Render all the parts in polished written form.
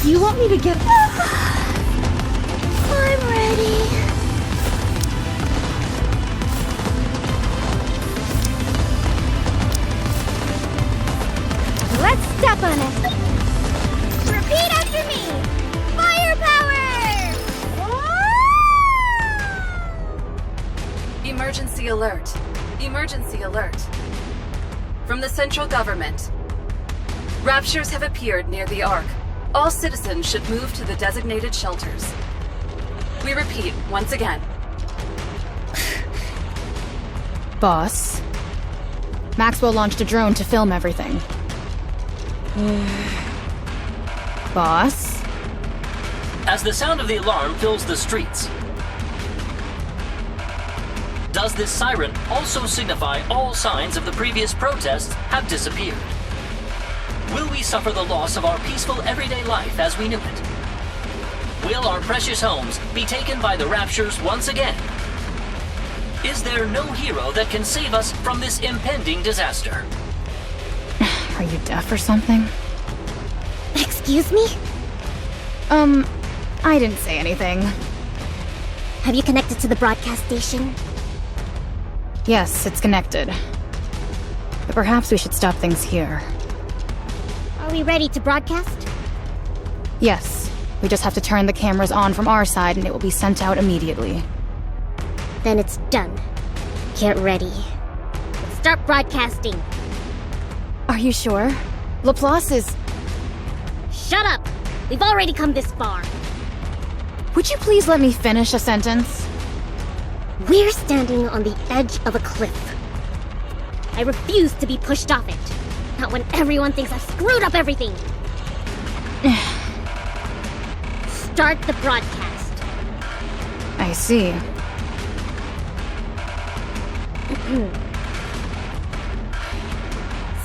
You want me to get... I'm ready. Let's step on it. Repeat after me. Firepower! Emergency alert. Emergency alert. From the central government. Raptures have appeared near the Ark. All citizens should move to the designated shelters. We repeat, once again. Boss. Maxwell launched a drone to film everything. Boss? As the sound of the alarm fills the streets, does this siren also signify all signs of the previous protests have disappeared? Will we suffer the loss of our peaceful everyday life as we knew it? Will our precious homes be taken by the Raptures once again? Is there no hero that can save us from this impending disaster? Are you deaf or something? Excuse me? I didn't say anything. Have you connected to the broadcast station? Yes, it's connected. But perhaps we should stop things here. Are we ready to broadcast? Yes. We just have to turn the cameras on from our side and it will be sent out immediately. Then it's done. Get ready. Let's start broadcasting. Are you sure? Laplace is... Shut up! We've already come this far. Would you please let me finish a sentence? We're standing on the edge of a cliff. I refuse to be pushed off it. Not when everyone thinks I've screwed up everything. Start the broadcast. I see.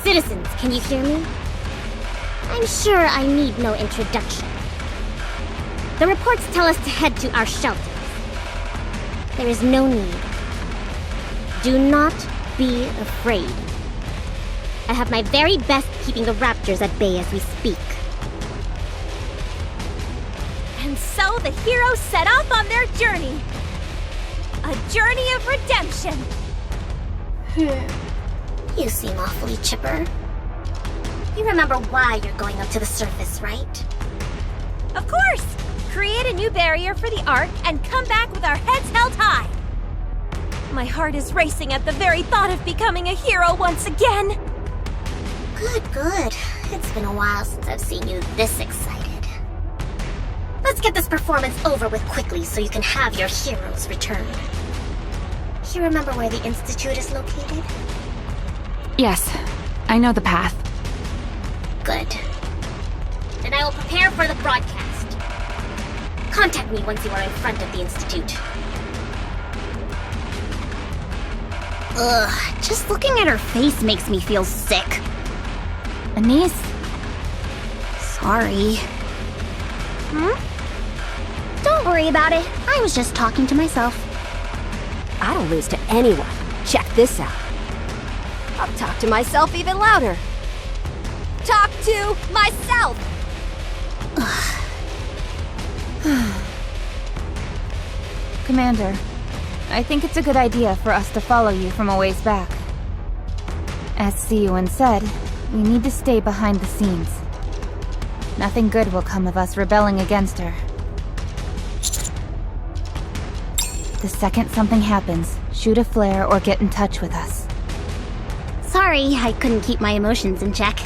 Citizens, can you hear me? I'm sure I need no introduction. The reports tell us to head to our shelters. There is no need. Do not be afraid. I have my very best keeping the Raptors at bay as we speak. And so the heroes set off on their journey. A journey of redemption. You seem awfully chipper. You remember why you're going up to the surface, right? Of course! Create a new barrier for the Ark and come back with our heads held high. My heart is racing at the very thought of becoming a hero once again. Good, good. It's been a while since I've seen you this excited. Let's get this performance over with quickly so you can have your heroes return. You remember where the Institute is located? Yes, I know the path. Good. Then I will prepare for the broadcast. Contact me once you are in front of the Institute. Ugh, just looking at her face makes me feel sick. Anise? Sorry. Don't worry about it. I was just talking to myself. I don't lose to anyone. Check this out. I'll talk to myself even louder. Talk to myself! Commander, I think it's a good idea for us to follow you from a ways back. As Siyuan said, we need to stay behind the scenes. Nothing good will come of us rebelling against her. The second something happens, shoot a flare or get in touch with us. Sorry, I couldn't keep my emotions in check.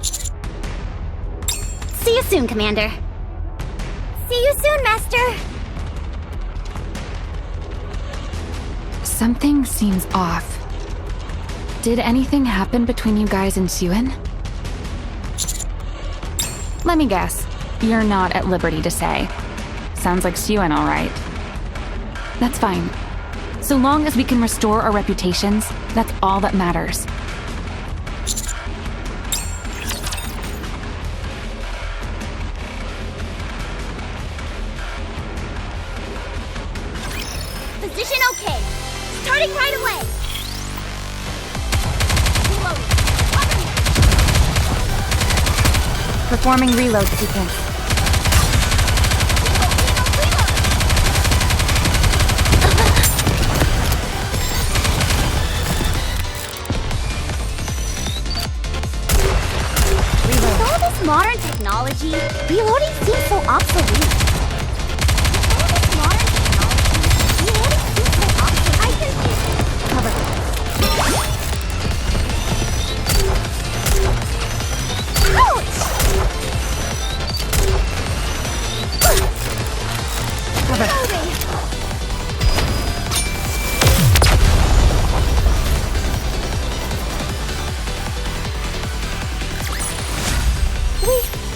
See you soon, Commander. See you soon, Master! Something seems off. Did anything happen between you guys and Siyuan? Let me guess. You're not at liberty to say. Sounds like Siyuan, all right. That's fine. So long as we can restore our reputations, that's all that matters. Position okay. Starting right away. Reloading. Cover me. Performing reload sequence. With all this modern technology, reloading seems so obsolete.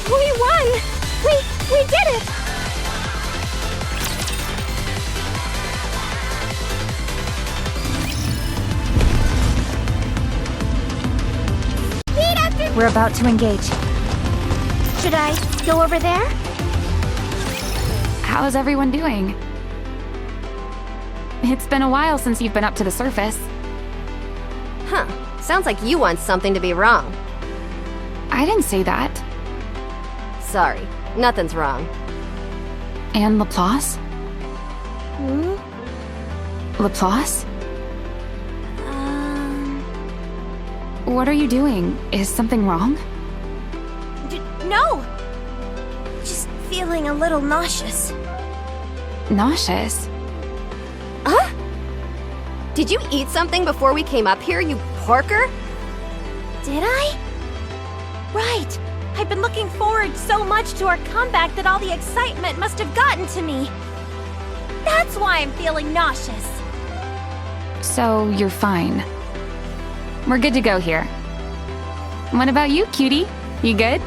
We won! We did it! We're about to engage. Should I go over there? How's everyone doing? It's been a while since you've been up to the surface. Huh. Sounds like you want something to be wrong. I didn't say that. Sorry, nothing's wrong. And Laplace? Laplace? What are you doing? Is something wrong? No! Just feeling a little nauseous. Nauseous? Huh? Did you eat something before we came up here, you porker? Did I? Right! I've been looking forward so much to our comeback that all the excitement must have gotten to me. That's why I'm feeling nauseous. So, you're fine. We're good to go here. What about you, cutie? You good?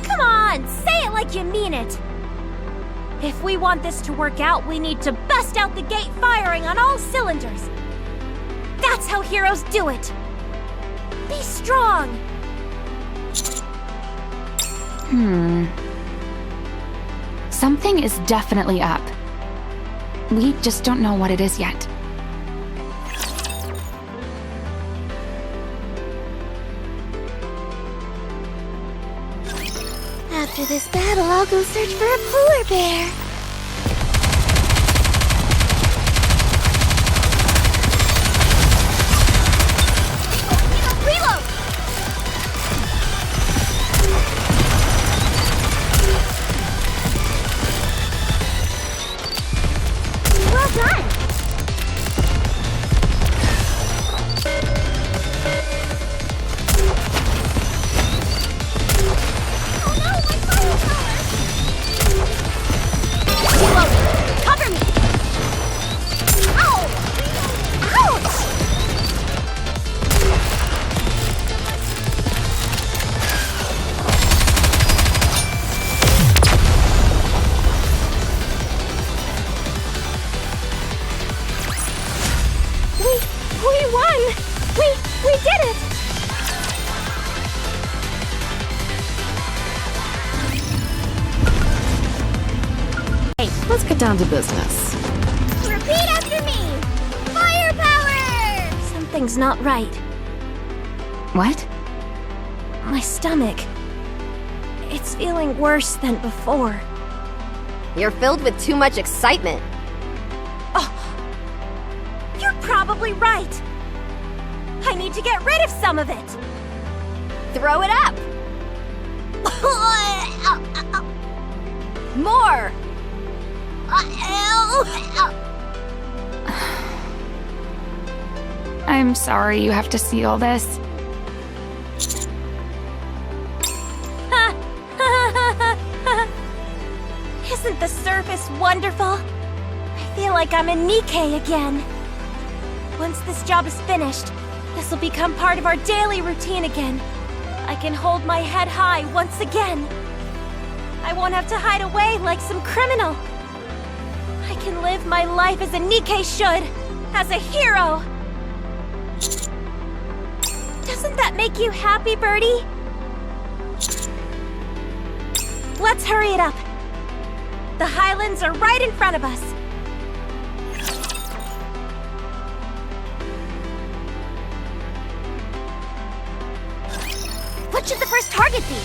Come on, say it like you mean it. If we want this to work out, we need to bust out the gate firing on all cylinders. That's how heroes do it. Be strong. Something is definitely up. We just don't know what it is yet. After this battle, I'll go search for a polar bear. Reload! Well done! Cover me! Ow! Ouch! We won! We did it! Let's get down to business. Repeat after me! Firepower! Something's not right. What? My stomach. It's feeling worse than before. You're filled with too much excitement. You're probably right. I need to get rid of some of it. Throw it up! More! I'm sorry you have to see all this. Isn't the surface wonderful? I feel like I'm in Nikke again. Once this job is finished, this will become part of our daily routine again. I can hold my head high once again. I won't have to hide away like some criminal. I can live my life as a Nikke should, as a hero. Doesn't that make you happy, Birdie? Let's hurry it up. The Highlands are right in front of us. What should the first target be?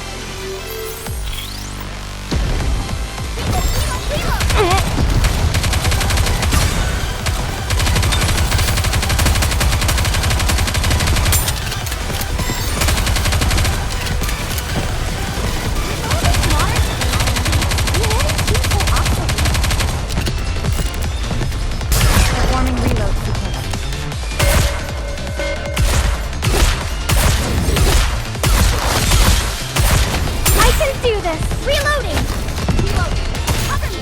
Performing reload sequence. I can do this! Reloading! Reloading. Cover me!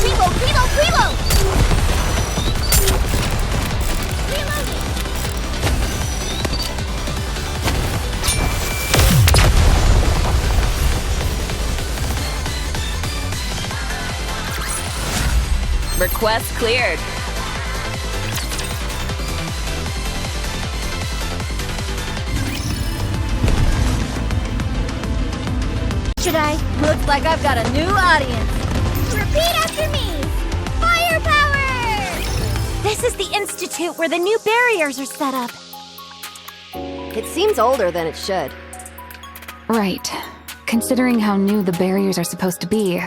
Reload, reload, reload! Reloading! Request cleared. Should I? Looks like I've got a new audience. Repeat after me! Firepower! This is the institute where the new barriers are set up. It seems older than it should. Right. Considering how new the barriers are supposed to be.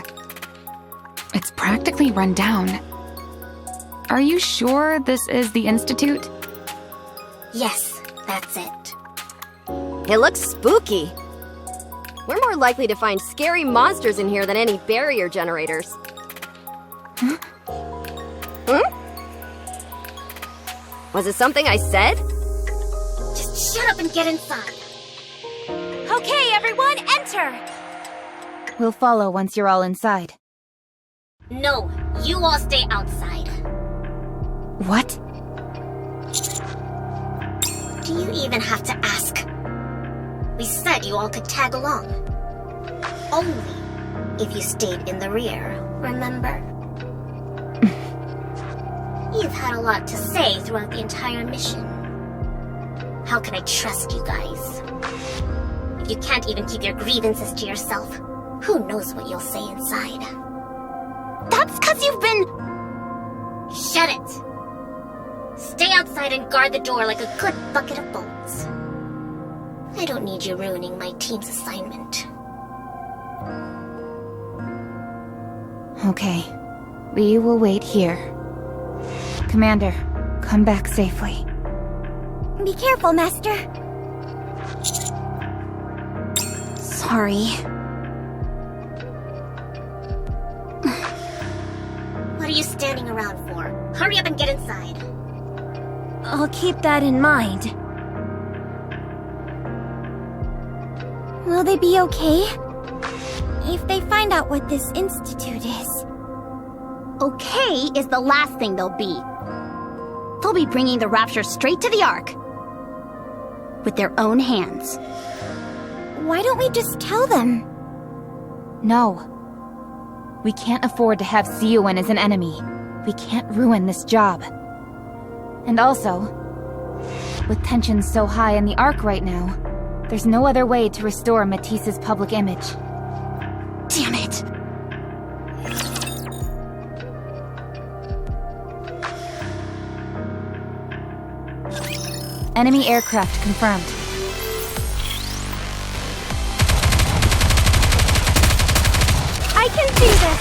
It's practically run down. Are you sure this is the Institute? Yes, that's it. It looks spooky. We're more likely to find scary monsters in here than any barrier generators. Huh? Was it something I said? Just shut up and get inside. Okay, everyone, enter! We'll follow once you're all inside. No, you all stay outside. What? Do you even have to ask? We said you all could tag along. Only if you stayed in the rear, remember? You've had a lot to say throughout the entire mission. How can I trust you guys? If you can't even keep your grievances to yourself, who knows what you'll say inside? That's 'cause you've been... Shut it! Stay outside and guard the door like a good bucket of bolts. I don't need you ruining my team's assignment. Okay. We will wait here. Commander, come back safely. Be careful, Master. Sorry. What are you standing around for? Hurry up and get inside. I'll keep that in mind. Will they be okay? If they find out what this institute is. Okay is the last thing they'll be. They'll be bringing the Rapture straight to the Ark. With their own hands. Why don't we just tell them? No. We can't afford to have CUN as an enemy. We can't ruin this job. And also, with tensions so high in the Ark right now, there's no other way to restore Matisse's public image. Damn it! Enemy aircraft confirmed. I can do this!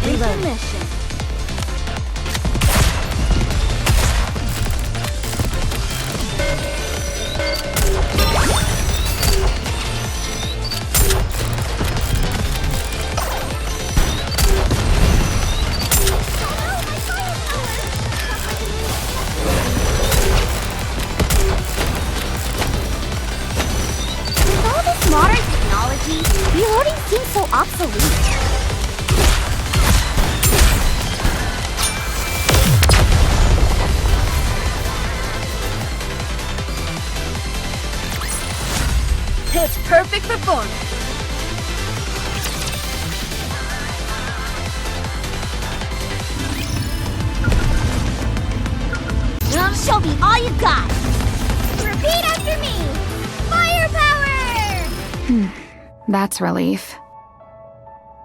Intermission. With all this modern technology, reloading seems so obsolete. Pitch perfect performance. Show me all you got! Repeat after me! Firepower! That's relief.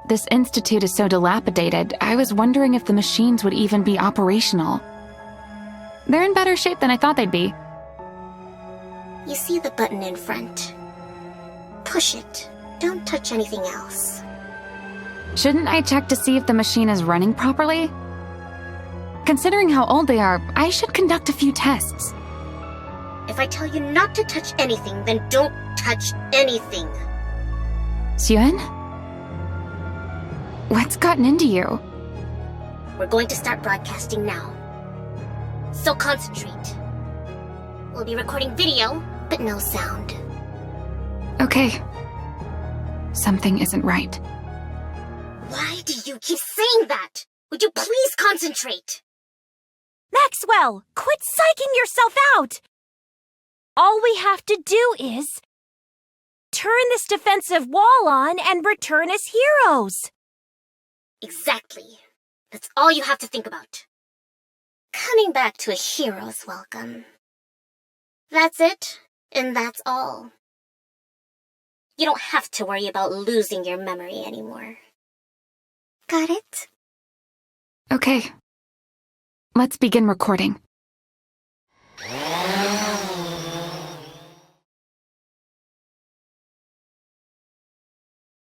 This institute is so dilapidated, I was wondering if the machines would even be operational. They're in better shape than I thought they'd be. You see the button in front. Push it. Don't touch anything else. Shouldn't I check to see if the machine is running properly? Considering how old they are, I should conduct a few tests. If I tell you not to touch anything, then don't touch anything. Suen? What's gotten into you? We're going to start broadcasting now. So concentrate. We'll be recording video, but no sound. Okay. Something isn't right. Why do you keep saying that? Would you please concentrate? Maxwell, quit psyching yourself out! All we have to do is turn this defensive wall on and return as heroes. Exactly. That's all you have to think about. Coming back to a hero's welcome. That's it, and that's all. You don't have to worry about losing your memory anymore. Got it? Okay. Let's begin recording.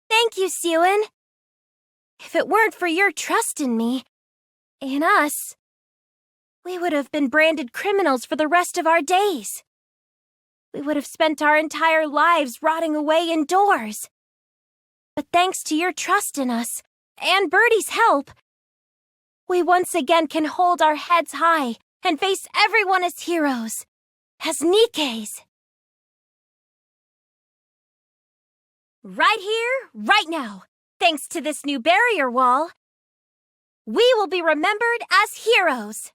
Thank you, Suen. If it weren't for your trust in me, and us, we would have been branded criminals for the rest of our days. We would have spent our entire lives rotting away indoors. But thanks to your trust in us, and Birdie's help, we once again can hold our heads high and face everyone as heroes, as Nikkes. Right here, right now, thanks to this new barrier wall, we will be remembered as heroes.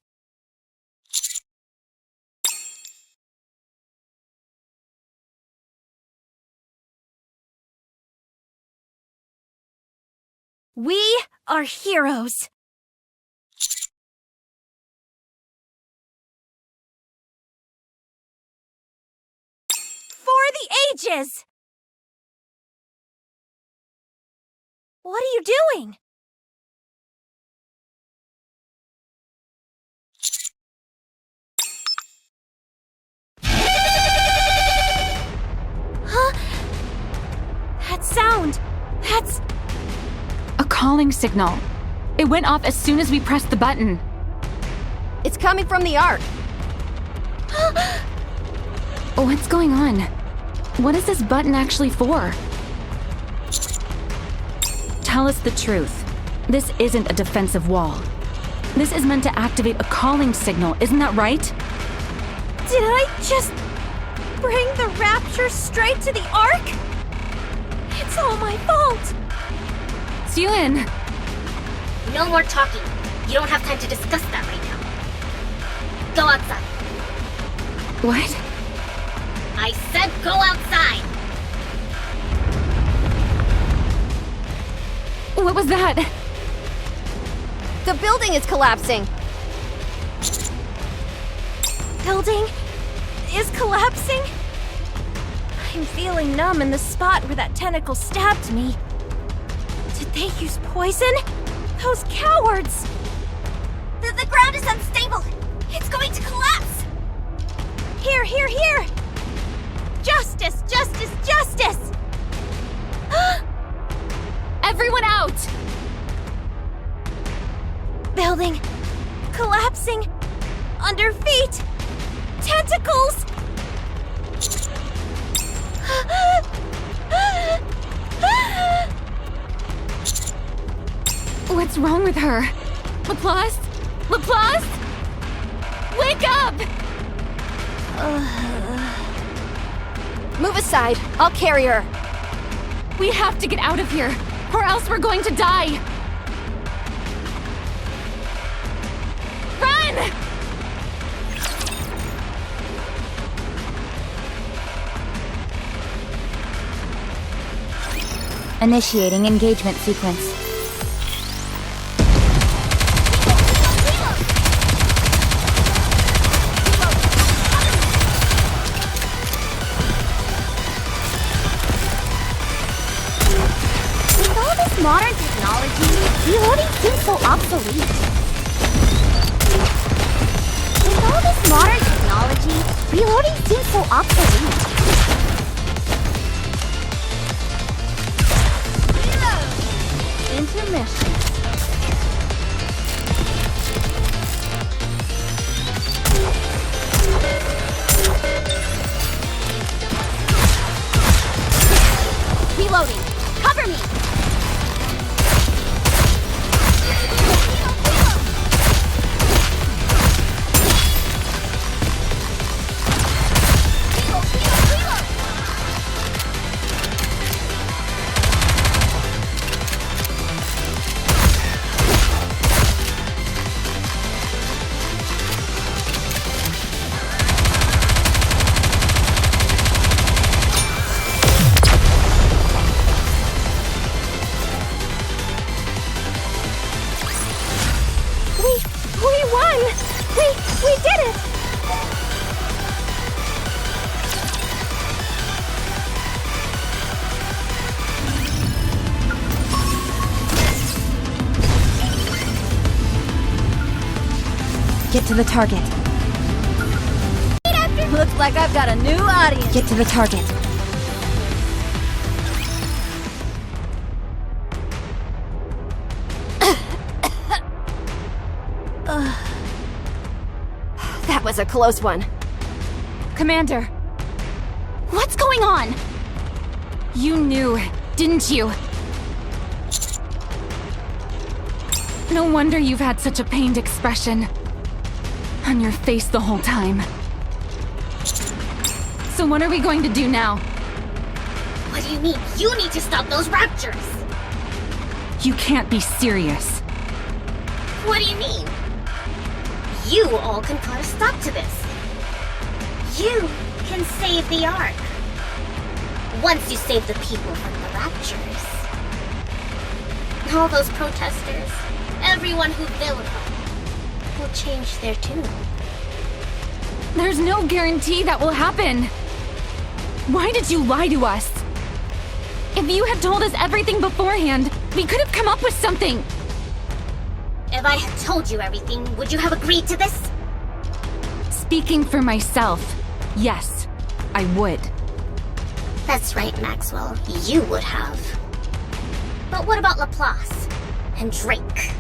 We are heroes. For the ages! What are you doing? Huh? That sound, that's... A calling signal. It went off as soon as we pressed the button. It's coming from the Ark. What's going on? What is this button actually for? Tell us the truth. This isn't a defensive wall. This is meant to activate a calling signal, isn't that right? Did I just bring the Rapture straight to the Ark? It's all my fault. Suen! No more talking. You don't have time to discuss that right now. Go outside. What? I said go outside! What was that? The building is collapsing. Building is collapsing? I'm feeling numb in the spot where that tentacle stabbed me. Did they use poison? Those cowards! The ground is unstable! It's going to collapse! Here, here, here! Justice, justice, justice! Everyone out! Building collapsing under feet! Tentacles! What's wrong with her? Laplace? Laplace? Wake up! Move aside. I'll carry her. We have to get out of here, or else we're going to die! Run! Initiating engagement sequence. Reloading seems so obsolete. Intermission. Reloading. Cover me. We won! We did it! Get to the target. Looks like I've got a new audience. Get to the target. That was a close one. Commander, What's going on? you knew, didn't you? No wonder you've had such a pained expression on your face the whole time. So what are we going to do now? What do you mean? You need to stop those raptures! You can't be serious. What do you mean? You all can put a stop to this. You can save the Ark. Once you save the people from the raptures. All those protesters, everyone who vilified, will change their tune. There's no guarantee that will happen. Why did you lie to us? If you had told us everything beforehand, we could have come up with something. If I had told you everything, would you have agreed to this? Speaking for myself, yes, I would. That's right, Maxwell. You would have. But what about Laplace and Drake?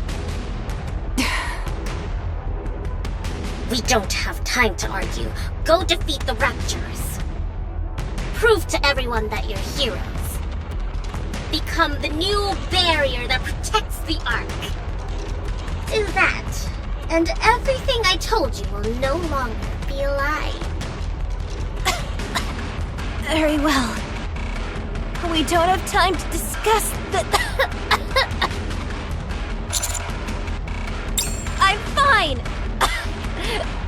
We don't have time to argue. Go defeat the Raptors. Prove to everyone that you're heroes. Become the new barrier that protects the Ark. Do that, and everything I told you will no longer be a lie. Very well. We don't have time to discuss the... I'm fine!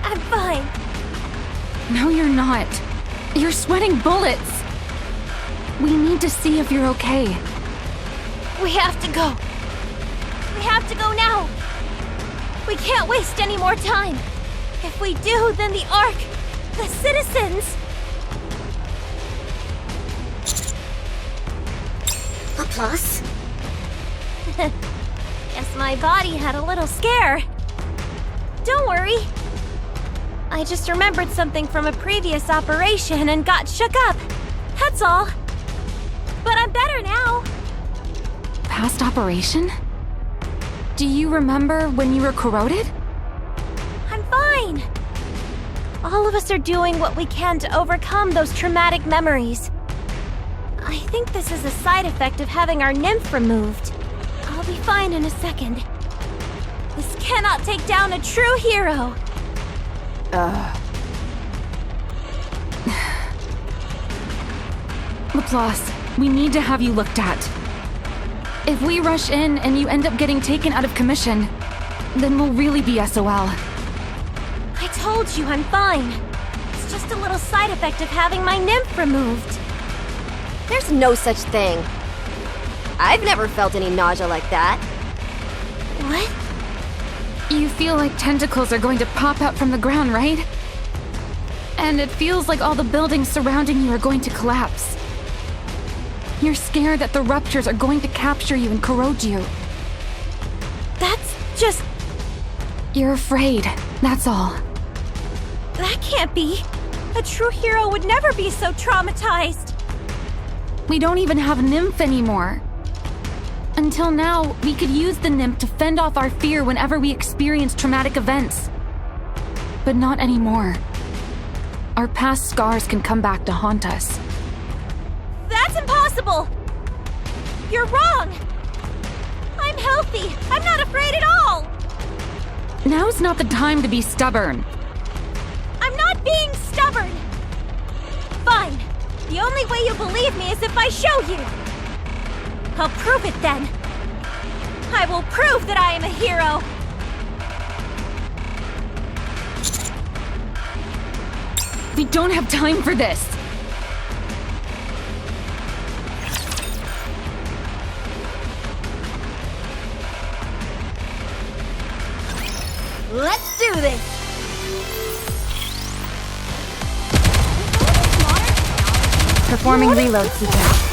I'm fine. No, you're not. You're sweating bullets. We need to see if you're okay. We have to go. We have to go now. We can't waste any more time. If we do, then the Ark, the citizens... Laplace? Guess my body had a little scare. Don't worry. I just remembered something from a previous operation and got shook up. That's all. But I'm better now. Past operation? Do you remember when you were corroded? I'm fine. All of us are doing what we can to overcome those traumatic memories. I think this is a side effect of having our nymph removed. I'll be fine in a second. This cannot take down a true hero. Laplace, we need to have you looked at. If we rush in and you end up getting taken out of commission, then we'll really be SOL. I told you I'm fine. It's just a little side effect of having my nymph removed. There's no such thing. I've never felt any nausea like that. What? You feel like tentacles are going to pop out from the ground, right? And it feels like all the buildings surrounding you are going to collapse. You're scared that the ruptures are going to capture you and corrode you. That's just... You're afraid, that's all. That can't be. A true hero would never be so traumatized. We don't even have Nymph anymore. Until now, we could use the Nymph to fend off our fear whenever we experience traumatic events. But not anymore. Our past scars can come back to haunt us. That's impossible! You're wrong! I'm healthy! I'm not afraid at all! Now's not the time to be stubborn. I'm not being stubborn! Fine. The only way you believe me is if I show you. I'll prove it then. I will prove that I am a hero. We don't have time for this. Let's do this! Performing reload sequence.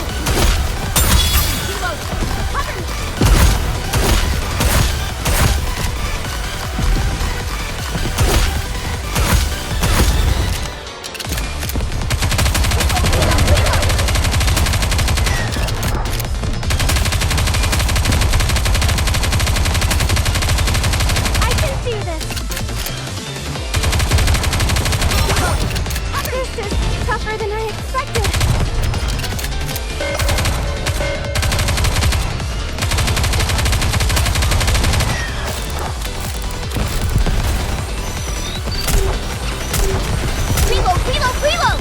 I can do this. This is tougher than I expected. Reload!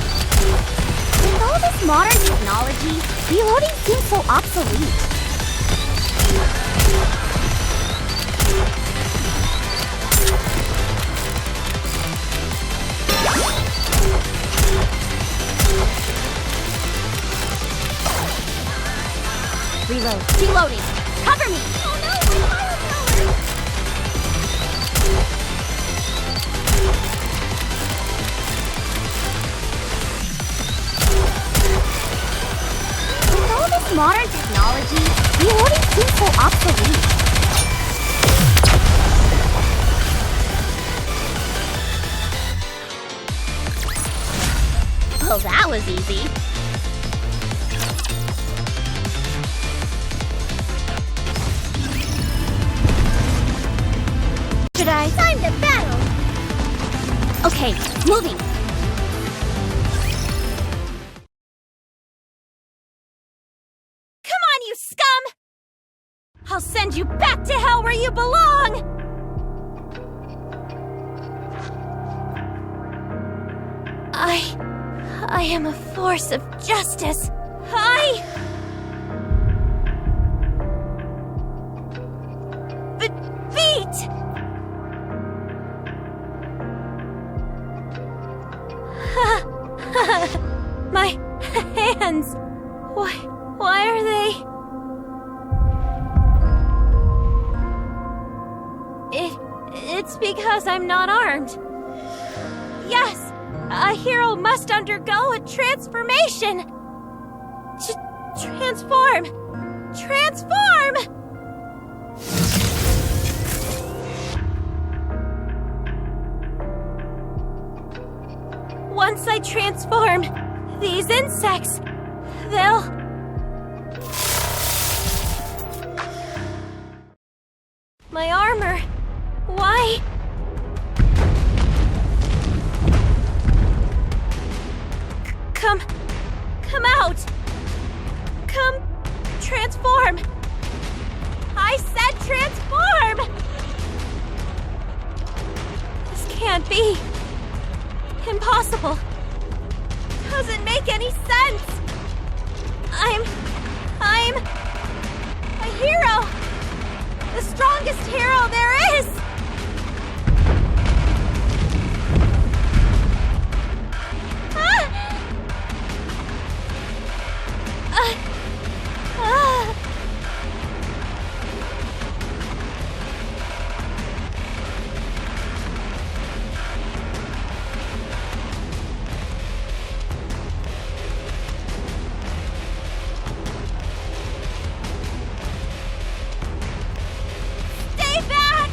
With all this modern technology, reloading seems so obsolete. Reloading! Cover me! Oh no, my firepower! With all this modern technology, reloading seems so obsolete. Well, that was easy. Should I? Time to battle! Okay, moving! Come on, you scum! I'll send you back to hell where you belong! I am a force of justice. Beat! My hands. Why are they? It's because I'm not armed. Yes, a hero must undergo a transformation. Transform! Once I transform, these insects, they'll... My armor, why? Come out! Come, transform! I said transform! This can't be. Impossible. Doesn't make any sense. I'm a hero. The strongest hero there is. Stay back!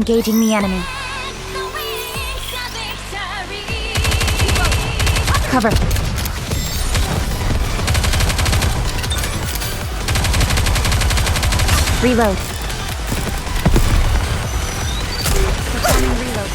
engaging the enemy. Cover. Reload. Performing reload.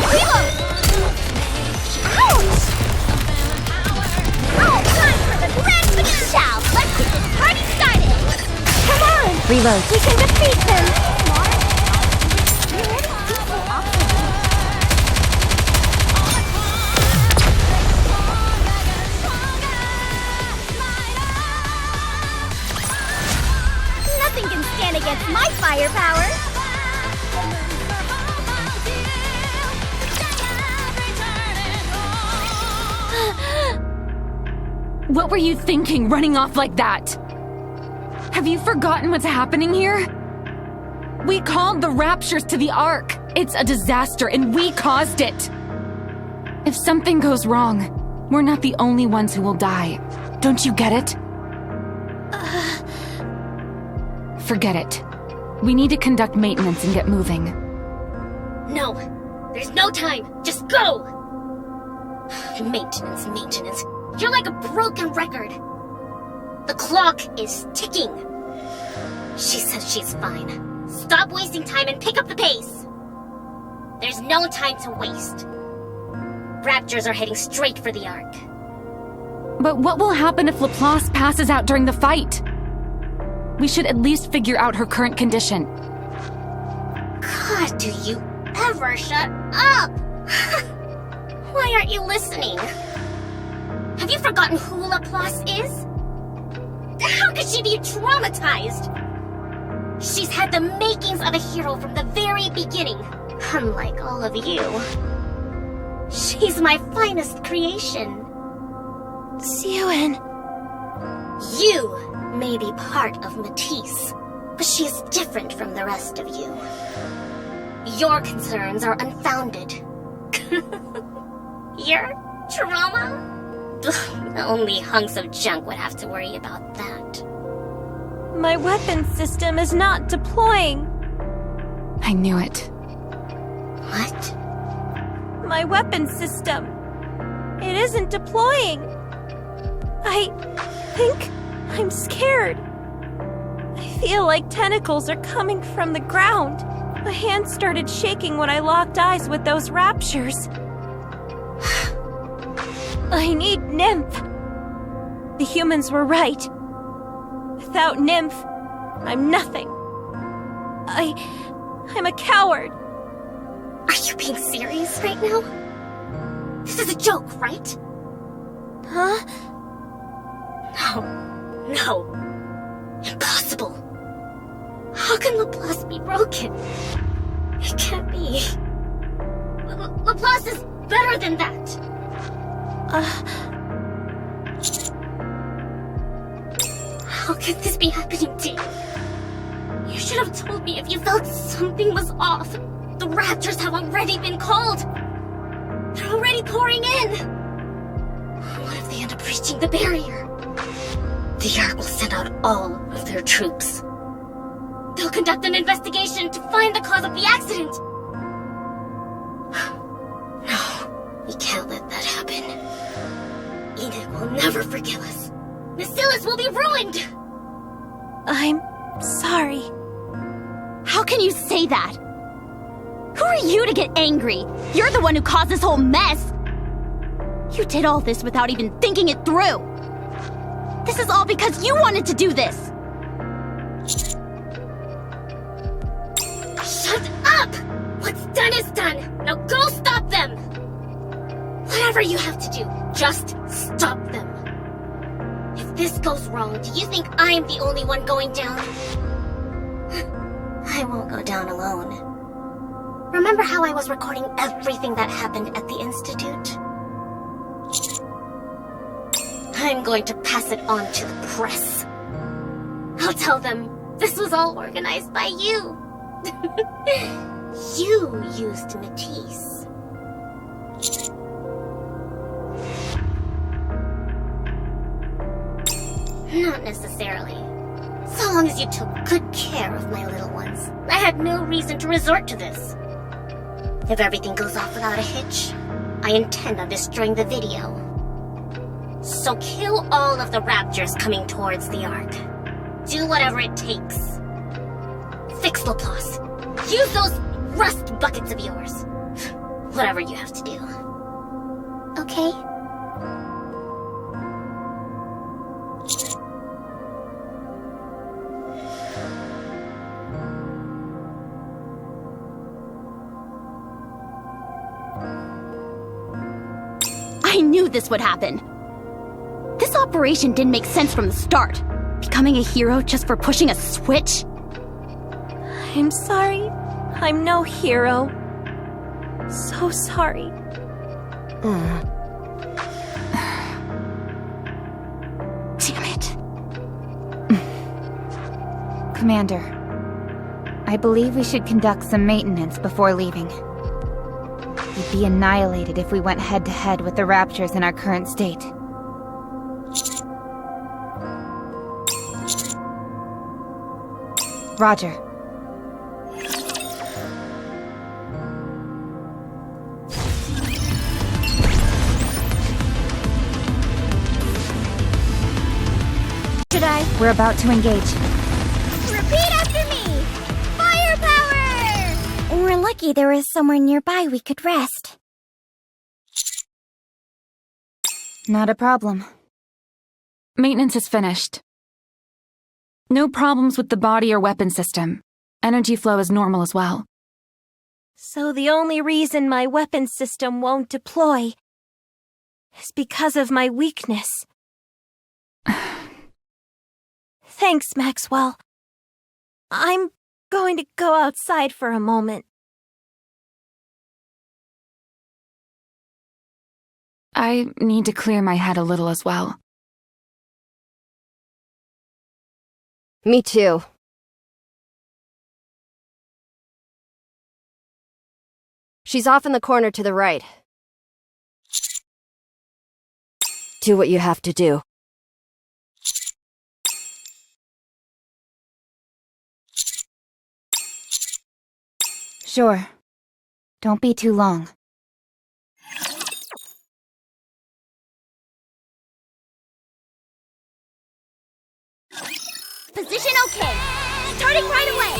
Reload! Ouch! Oh, time for the grand finale! Let's get this party started! Come on! Reload. We can defeat them! Nothing can stand against my firepower! What were you thinking, running off like that? Have you forgotten what's happening here? We called the Raptures to the Ark. It's a disaster, and we caused it. If something goes wrong, we're not the only ones who will die. Don't you get it? Forget it. We need to conduct maintenance and get moving. No, there's no time. Just go! Maintenance. You're like a broken record. The clock is ticking. She says she's fine. Stop wasting time and pick up the pace. There's no time to waste. Raptors are heading straight for the Ark. But what will happen if Laplace passes out during the fight? We should at least figure out her current condition. God, do you ever shut up? Why aren't you listening? Have you forgotten who Laplace is? How could she be traumatized? She's had the makings of a hero from the very beginning, unlike all of you. She's my finest creation. Xiuan. You may be part of Matisse, but she is different from the rest of you. Your concerns are unfounded. Your trauma? Only hunks of junk would have to worry about that. My weapon system is not deploying. I knew it. What? My weapon system. It isn't deploying. I think I'm scared. I feel like tentacles are coming from the ground. My hand started shaking when I locked eyes with those raptures. I need Nymph. The humans were right. Without Nymph, I'm nothing. I'm a coward. Are you being serious right now? This is a joke, right? Huh? No. Impossible. How can Laplace be broken? It can't be. Laplace is better than that. How could this be happening to you? You should have told me if you felt something was off. The Raptors have already been called. They're already pouring in. What if they end up breaching the barrier? The Ark will send out all of their troops. They'll conduct an investigation to find the cause of the accident. No, we can't let that happen. Enid will never forgive us. Mirillis will be ruined! I'm sorry. How can you say that? Who are you to get angry? You're the one who caused this whole mess! You did all this without even thinking it through! This is all because you wanted to do this! Shut up! What's done is done! Now go stop them! Whatever you have to do, just stop them. If this goes wrong, do you think I'm the only one going down? I won't go down alone. Remember how I was recording everything that happened at the Institute? I'm going to pass it on to the press. I'll tell them this was all organized by you. You used Matisse. Not necessarily. So long as you took good care of my little ones, I had no reason to resort to this. If everything goes off without a hitch, I intend on destroying the video. So kill all of the raptors coming towards the Ark. Do whatever it takes. Fix Laplace. Use those rust buckets of yours. Whatever you have to do. Okay? I knew this would happen. This operation didn't make sense from the start. Becoming a hero just for pushing a switch? I'm sorry. I'm no hero. So sorry. Damn it. Commander, I believe we should conduct some maintenance before leaving. We'd be annihilated if we went head-to-head with the Raptors in our current state. Roger. Should I? We're about to engage. Repeat after me! Firepower! We're lucky there was somewhere nearby we could rest. Not a problem. Maintenance is finished. No problems with the body or weapon system. Energy flow is normal as well. So the only reason my weapon system won't deploy is because of my weakness. Thanks, Maxwell. I'm going to go outside for a moment. I need to clear my head a little as well. Me too. She's off in the corner to the right. Do what you have to do. Sure. Don't be too long. Position okay. Starting right away.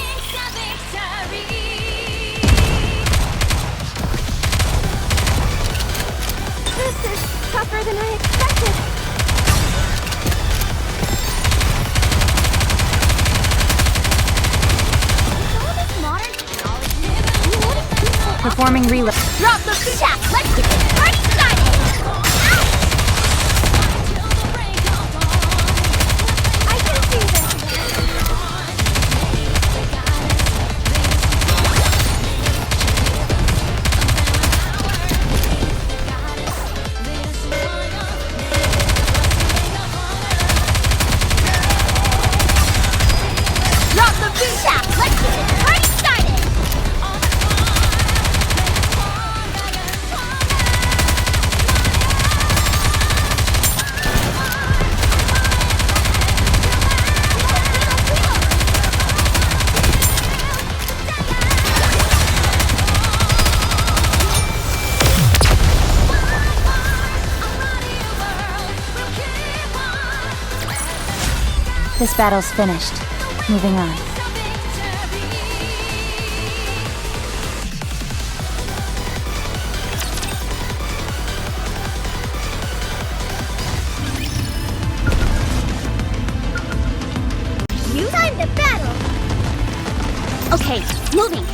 This is tougher than I expected. With all this modern technology, you wouldn't think so. Performing reload. Drop the shaft. Let's get this party started. I can see this. Drop the boot shaft. Let's get this party started. This battle's finished. Moving on. You time to battle. Okay, moving.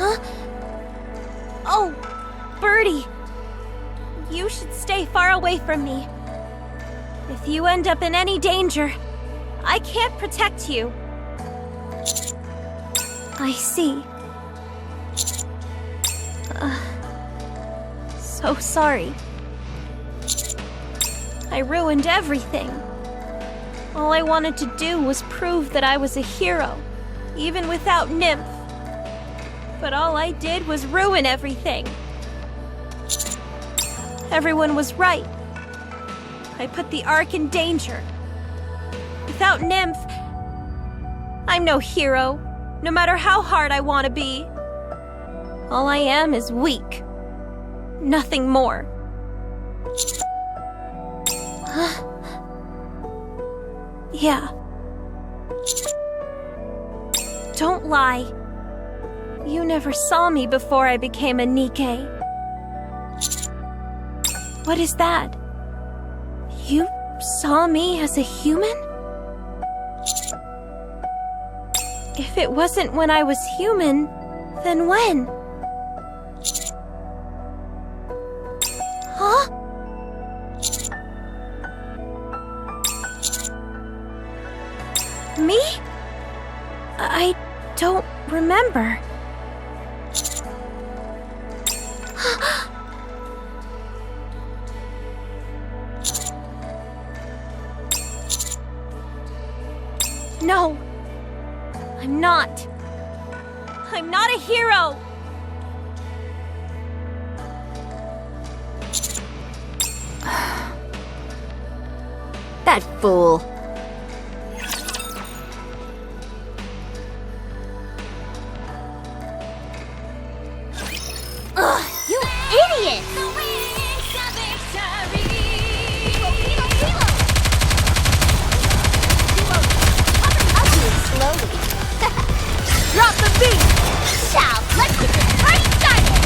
Huh? Oh, Birdie. You should stay far away from me. If you end up in any danger, I can't protect you. I see. So sorry. I ruined everything. All I wanted to do was prove that I was a hero, even without Nymph. But all I did was ruin everything. Everyone was right. I put the Ark in danger. Without Nymph, I'm no hero, no matter how hard I want to be. All I am is weak. Nothing more. Yeah. Don't lie. You never saw me before I became a Nikke. What is that? You saw me as a human? If it wasn't when I was human, then when? Huh? Me? I don't remember. No. I'm not. I'm not a hero. That fool. Ugh, you idiot! Slowly. Drop the beat! Shout! Let's get this party started!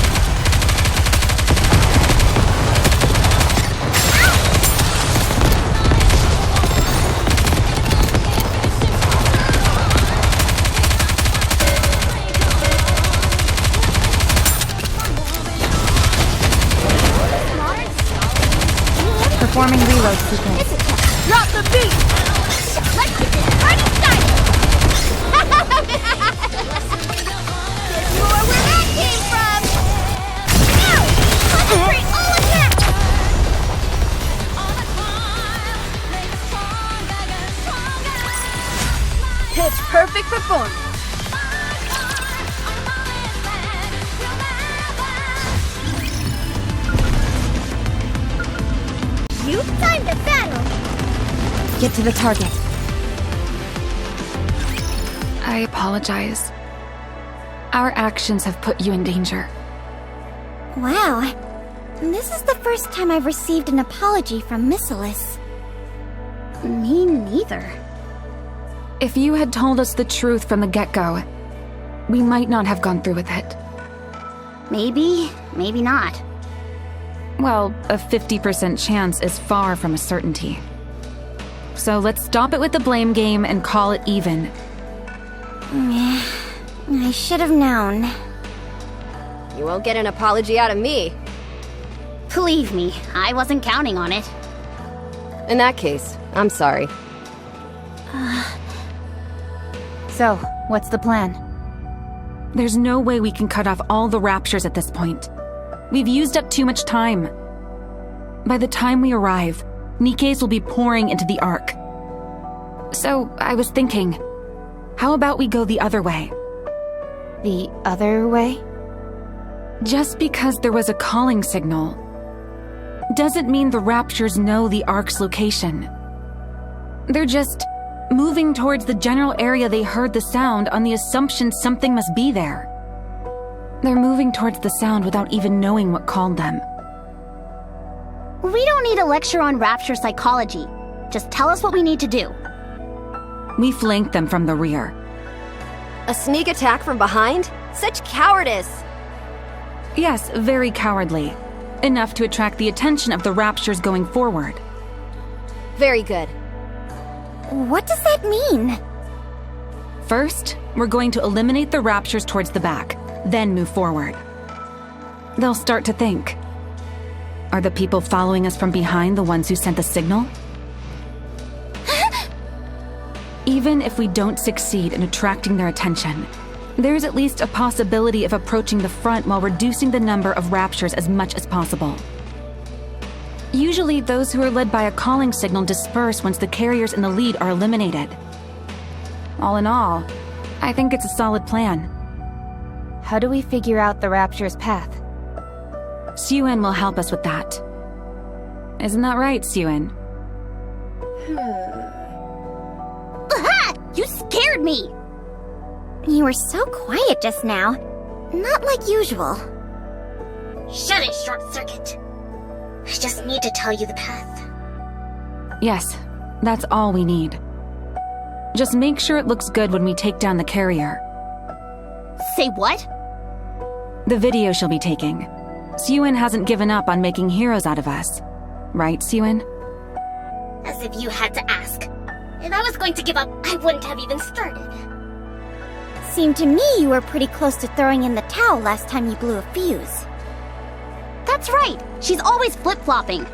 Performing reload sequence. Drop the beat! Let's get this party started! There's more where that came from! Now! Concentrate all attack! Pitch perfect performance. You timed the battle! Get to the target. I apologize. Our actions have put you in danger. Wow. This is the first time I've received an apology from Mirillis. Me neither. If you had told us the truth from the get-go, we might not have gone through with it. Maybe, maybe not. Well, a 50% chance is far from a certainty. So let's stop it with the blame game and call it even. I should have known. You won't get an apology out of me. Believe me, I wasn't counting on it. In that case, I'm sorry. So, what's the plan? There's no way we can cut off all the raptures at this point. We've used up too much time. By the time we arrive, Nikkes will be pouring into the Ark. So, I was thinking, how about we go the other way? The other way? Just because there was a calling signal doesn't mean the raptures know the Ark's location. They're just moving towards the general area they heard the sound on the assumption something must be there. They're moving towards the sound without even knowing what called them. We don't need a lecture on rapture psychology. Just tell us what we need to do. We flanked them from the rear. A sneak attack from behind? Such cowardice! Yes, very cowardly. Enough to attract the attention of the raptures going forward. Very good. What does that mean? First, we're going to eliminate the raptures towards the back, then move forward. They'll start to think. Are the people following us from behind the ones who sent the signal? Even if we don't succeed in attracting their attention, there's at least a possibility of approaching the front while reducing the number of raptures as much as possible. Usually, those who are led by a calling signal disperse once the carriers in the lead are eliminated. All in all, I think it's a solid plan. How do we figure out the Rapture's path? Suen will help us with that. Isn't that right, Suen? Aha! You scared me! You were so quiet just now. Not like usual. Shut it, Short Circuit. I just need to tell you the path. Yes, that's all we need. Just make sure it looks good when we take down the carrier. Say what? The video she'll be taking. Suen hasn't given up on making heroes out of us. Right, Suen? As if you had to ask. If I was going to give up, I wouldn't have even started. Seemed to me you were pretty close to throwing in the towel last time you blew a fuse. That's right. She's always flip-flopping.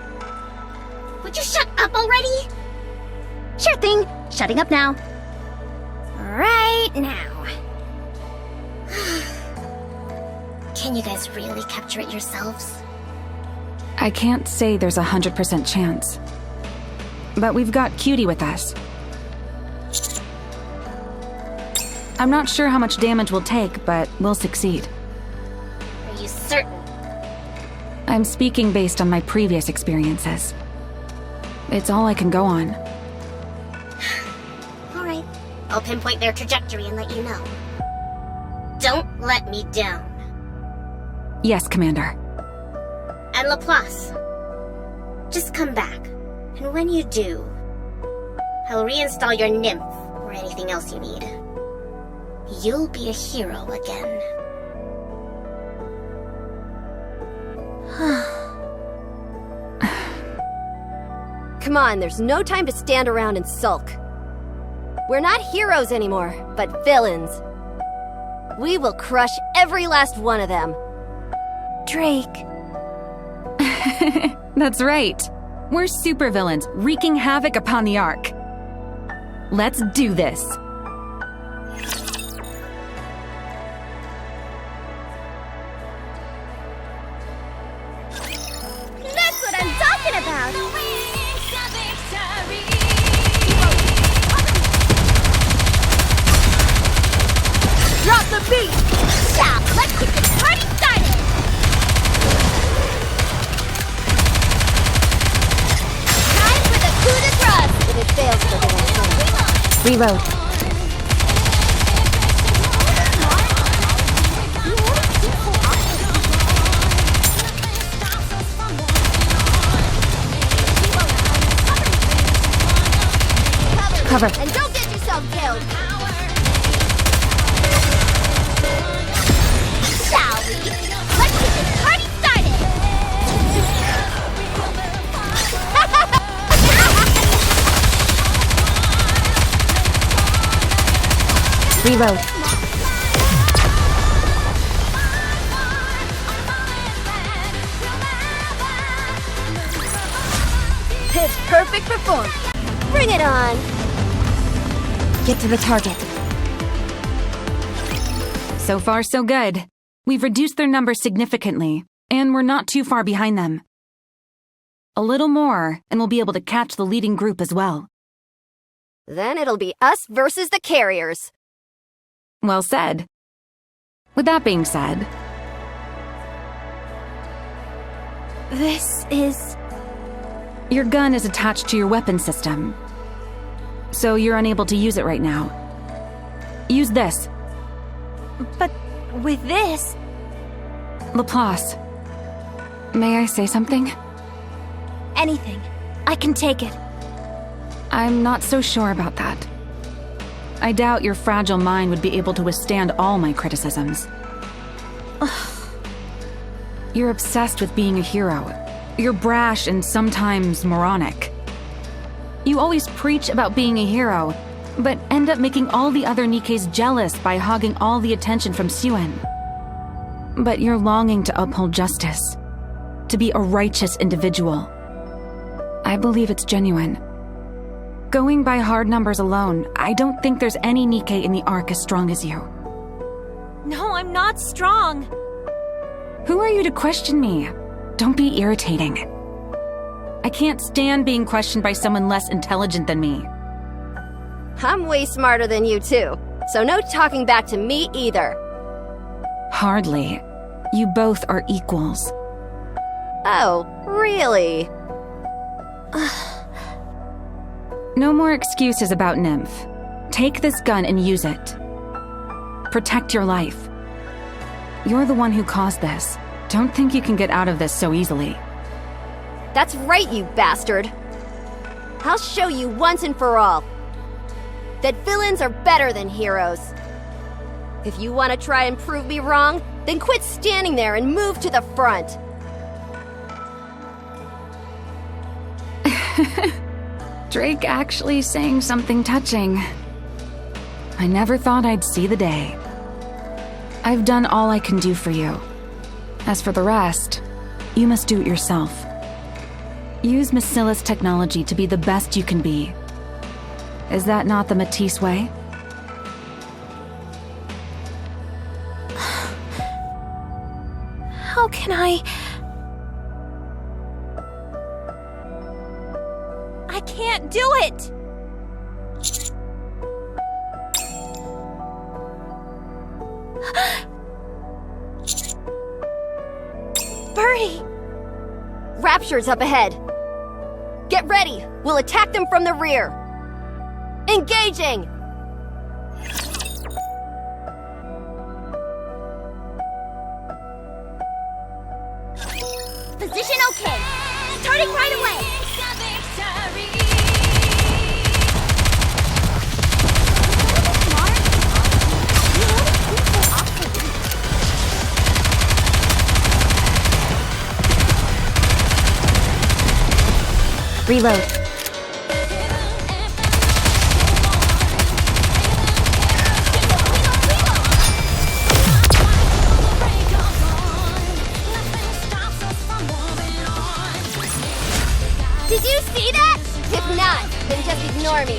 Would you shut up already? Sure thing. Shutting up now. Right now. Can you guys really capture it yourselves? I can't say there's 100% chance. But we've got Cutie with us. I'm not sure how much damage we'll take, but we'll succeed. Are you certain? I'm speaking based on my previous experiences. It's all I can go on. Alright. I'll pinpoint their trajectory and let you know. Don't let me down. Yes, Commander. And Laplace. Just come back. And when you do, I'll reinstall your nymph or anything else you need. You'll be a hero again. Come on, there's no time to stand around and sulk. We're not heroes anymore, but villains. We will crush every last one of them. Drake. That's right. We're supervillains wreaking havoc upon the Ark. Let's do this. That's what I'm talking about! Drop the beat! Stop! Let's get this party started! Time for the coup de grace! If it fails, for the Reload. Cover. And don't get yourself killed! Shall we? Let's get this party started! Reload. Pitch perfect performance! Bring it on! Get to the target. So far, so good. We've reduced their numbers significantly, and we're not too far behind them. A little more, and we'll be able to catch the leading group as well. Then it'll be us versus the carriers. Well said. With that being said... This is... Your gun is attached to your weapon system, so you're unable to use it right now. Use this. But with this... Laplace, may I say something? Anything. I can take it. I'm not so sure about that. I doubt your fragile mind would be able to withstand all my criticisms. You're obsessed with being a hero. You're brash and sometimes moronic. You always preach about being a hero, but end up making all the other Nikkes jealous by hogging all the attention from Suen. But you're longing to uphold justice, to be a righteous individual. I believe it's genuine. Going by hard numbers alone, I don't think there's any Nikke in the Ark as strong as you. No, I'm not strong. Who are you to question me? Don't be irritating. I can't stand being questioned by someone less intelligent than me. I'm way smarter than you too, so no talking back to me either. Hardly. You both are equals. Oh, really? No more excuses about Nymph. Take this gun and use it. Protect your life. You're the one who caused this. Don't think you can get out of this so easily. That's right, you bastard. I'll show you once and for all that villains are better than heroes. If you want to try and prove me wrong, then quit standing there and move to the front. Drake actually saying something touching. I never thought I'd see the day. I've done all I can do for you. As for the rest, you must do it yourself. Use Mirillis technology to be the best you can be. Is that not the Matisse way? How can I can't do it! Birdie! Rapture's up ahead. Get ready! We'll attack them from the rear. Engaging! Position okay. Starting right away. Reload. Did you see that? If not, then just ignore me.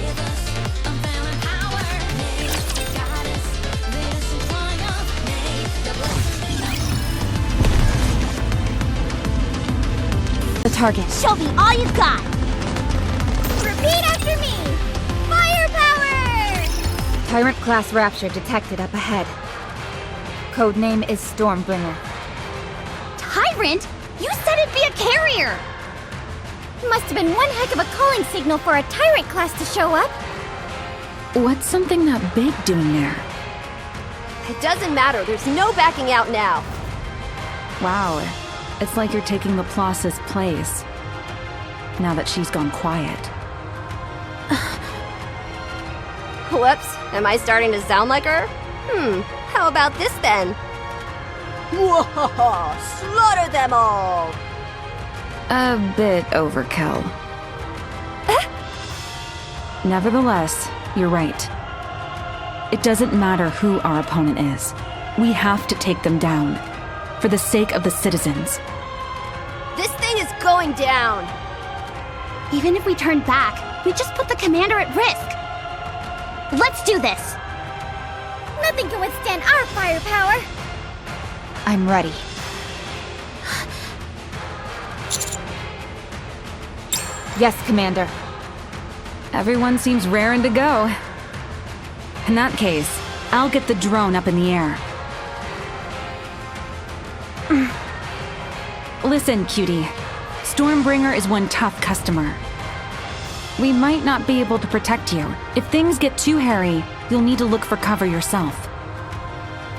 The target. Show me all you got. Repeat after me. Firepower! Tyrant-class Rapture detected up ahead. Codename is Stormbringer. Tyrant? You said it'd be a carrier. Must have been one heck of a calling signal for a Tyrant class to show up. What's something that big doing there? It doesn't matter. There's no backing out now. Wow. It's like you're taking Laplace's place. Now that she's gone quiet. Whoops. Am I starting to sound like her? How about this then? Whoa! Slaughter them all! A bit overkill. Nevertheless, you're right. It doesn't matter who our opponent is. We have to take them down. For the sake of the citizens. This thing is going down! Even if we turn back, we just put the commander at risk. Let's do this! Nothing can withstand our firepower! I'm ready. Yes, Commander. Everyone seems raring to go. In that case, I'll get the drone up in the air. Listen, cutie. Stormbringer is one tough customer. We might not be able to protect you. If things get too hairy, you'll need to look for cover yourself.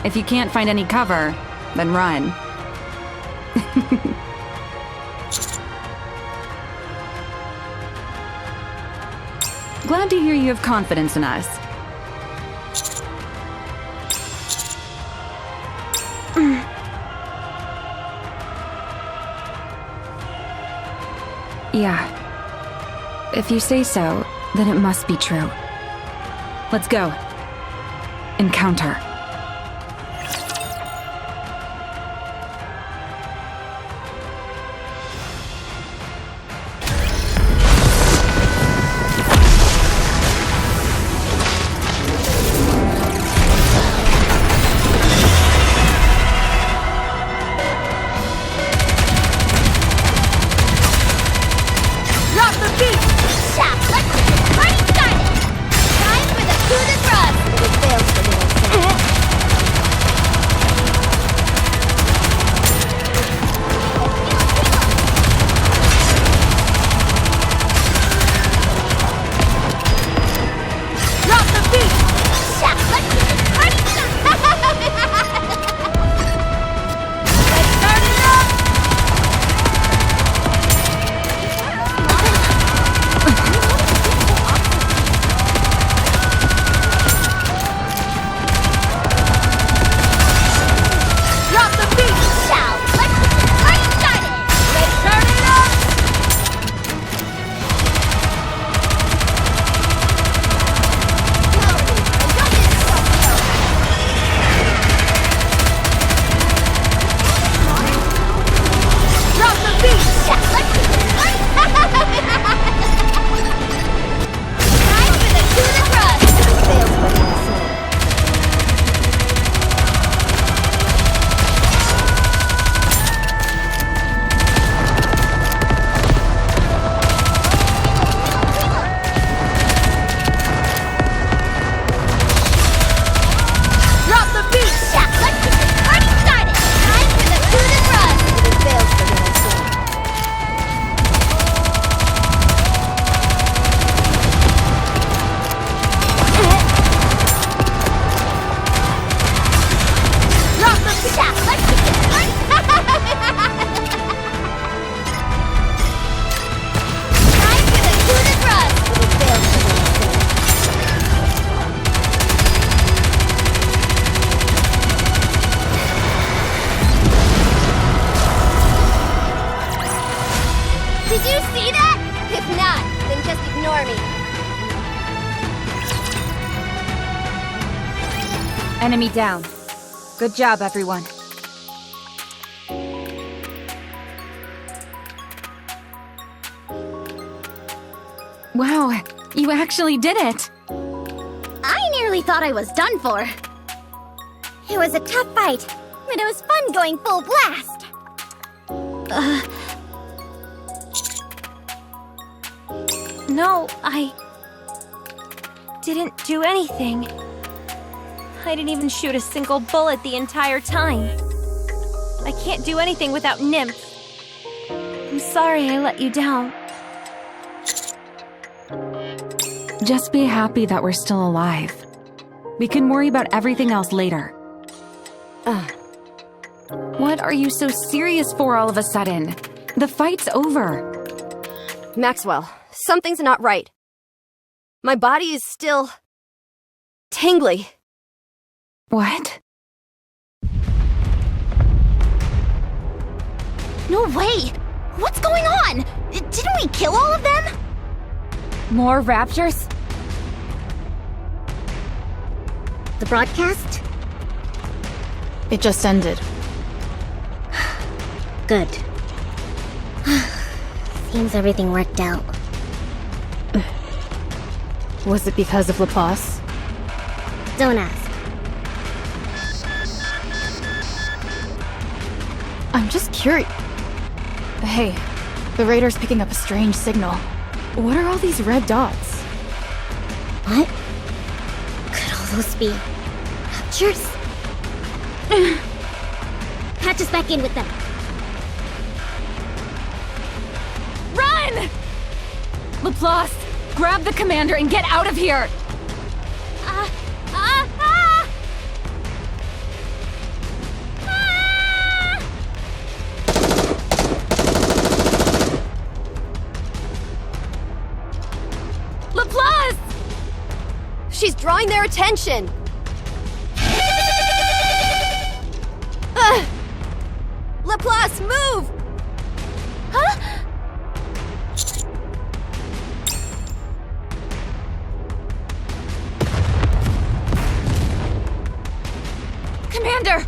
If you can't find any cover, then run. Glad to hear you have confidence in us. Yeah. If you say so, then it must be true. Let's go. Encounter. Enemy down. Good job, everyone. Wow, you actually did it! I nearly thought I was done for. It was a tough fight, but it was fun going full blast. No, I didn't do anything. I didn't even shoot a single bullet the entire time. I can't do anything without Nymph. I'm sorry I let you down. Just be happy that we're still alive. We can worry about everything else later. What are you so serious for all of a sudden? The fight's over. Maxwell, something's not right. My body is still... tingly. What? No way! What's going on? Didn't we kill all of them? More raptures? The broadcast? It just ended. Good. Seems everything worked out. Was it because of Laplace? Don't ask. I'm just curious. Hey, the radar's picking up a strange signal. What are all these red dots? What? Could all those be raptures? Patch us back in with them. Run! Laplace, grab the commander and get out of here! Laplace! She's drawing their attention! Laplace, move! Huh? Commander!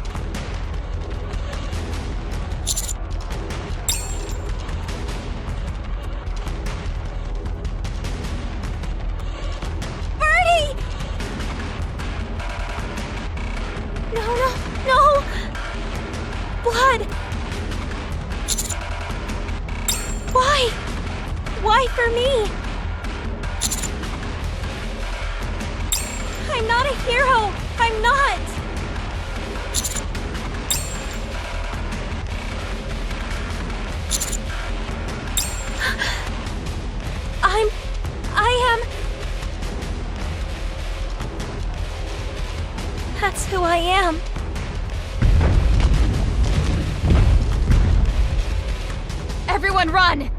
Birdie! No! Blood! Why? Why for me? I'm not a hero! I'm not! I am... That's who I am. Everyone run!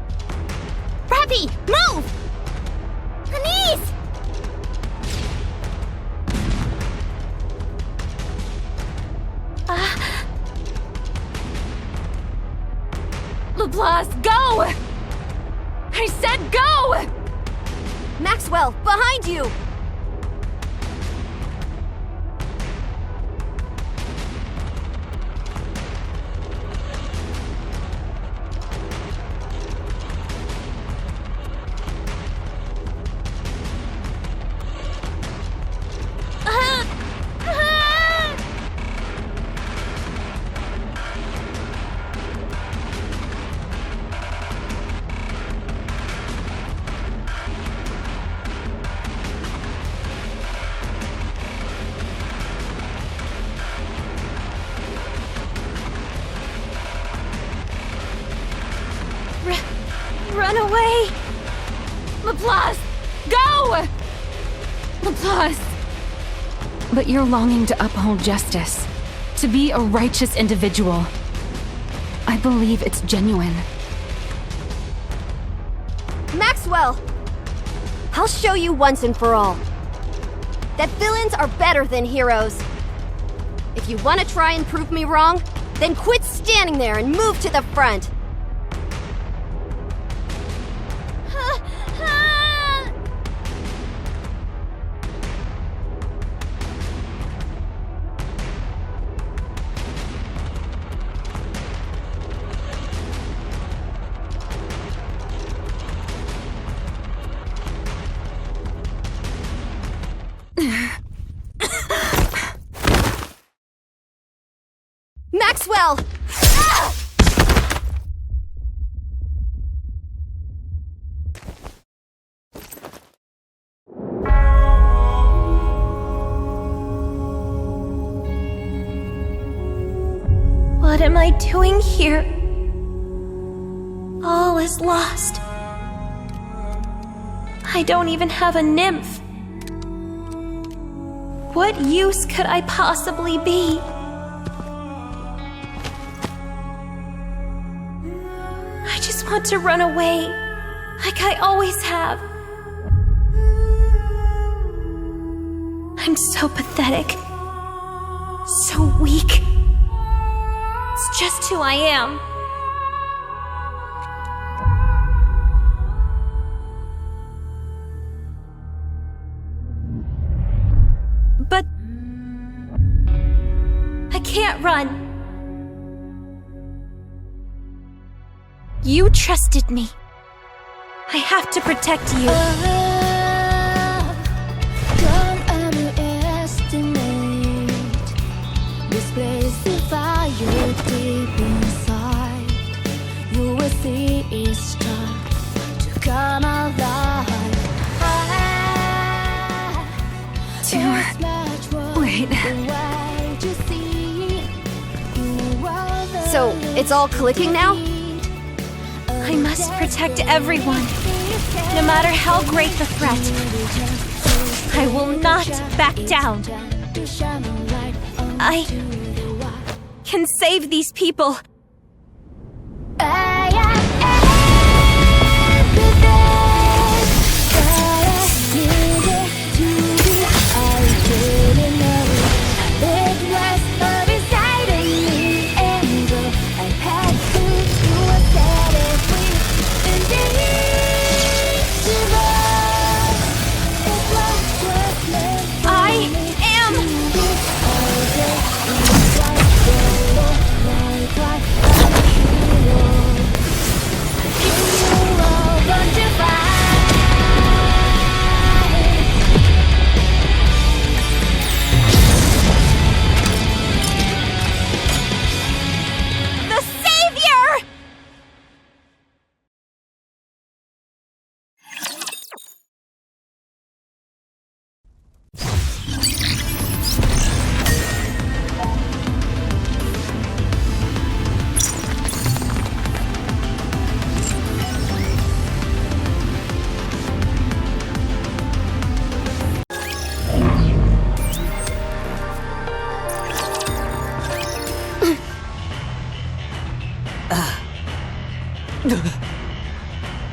Ravi, move! Anise! Laplace, go! I said go! Maxwell, behind you! Run away! Laplace, go! Laplace! But you're longing to uphold justice, to be a righteous individual. I believe it's genuine. Maxwell! I'll show you once and for all that villains are better than heroes. If you want to try and prove me wrong, then quit standing there and move to the front. Maxwell! What am I doing here? All is lost. I don't even have a nymph. What use could I possibly be? I just want to run away, like I always have. I'm so pathetic. So weak. It's just who I am. But I can't run. You trusted me. I have to protect you. Don't underestimate this place. The fire deep inside, you will see it start to come alive. Wait. So, it's all clicking now? I must protect everyone, no matter how great the threat. I will not back down. I can save these people.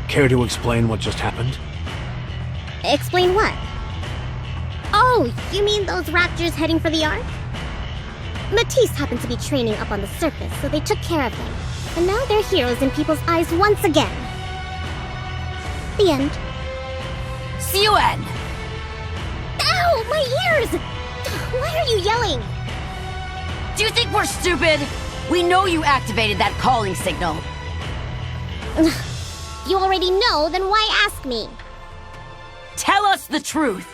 Care to explain what just happened? Explain what? Oh, you mean those raptors heading for the Ark? Matisse happened to be training up on the surface, so they took care of them. And now they're heroes in people's eyes once again. The end. Suen! Ow! My ears! Why are you yelling? Do you think we're stupid? We know you activated that calling signal. You already know, then why ask me? Tell us the truth!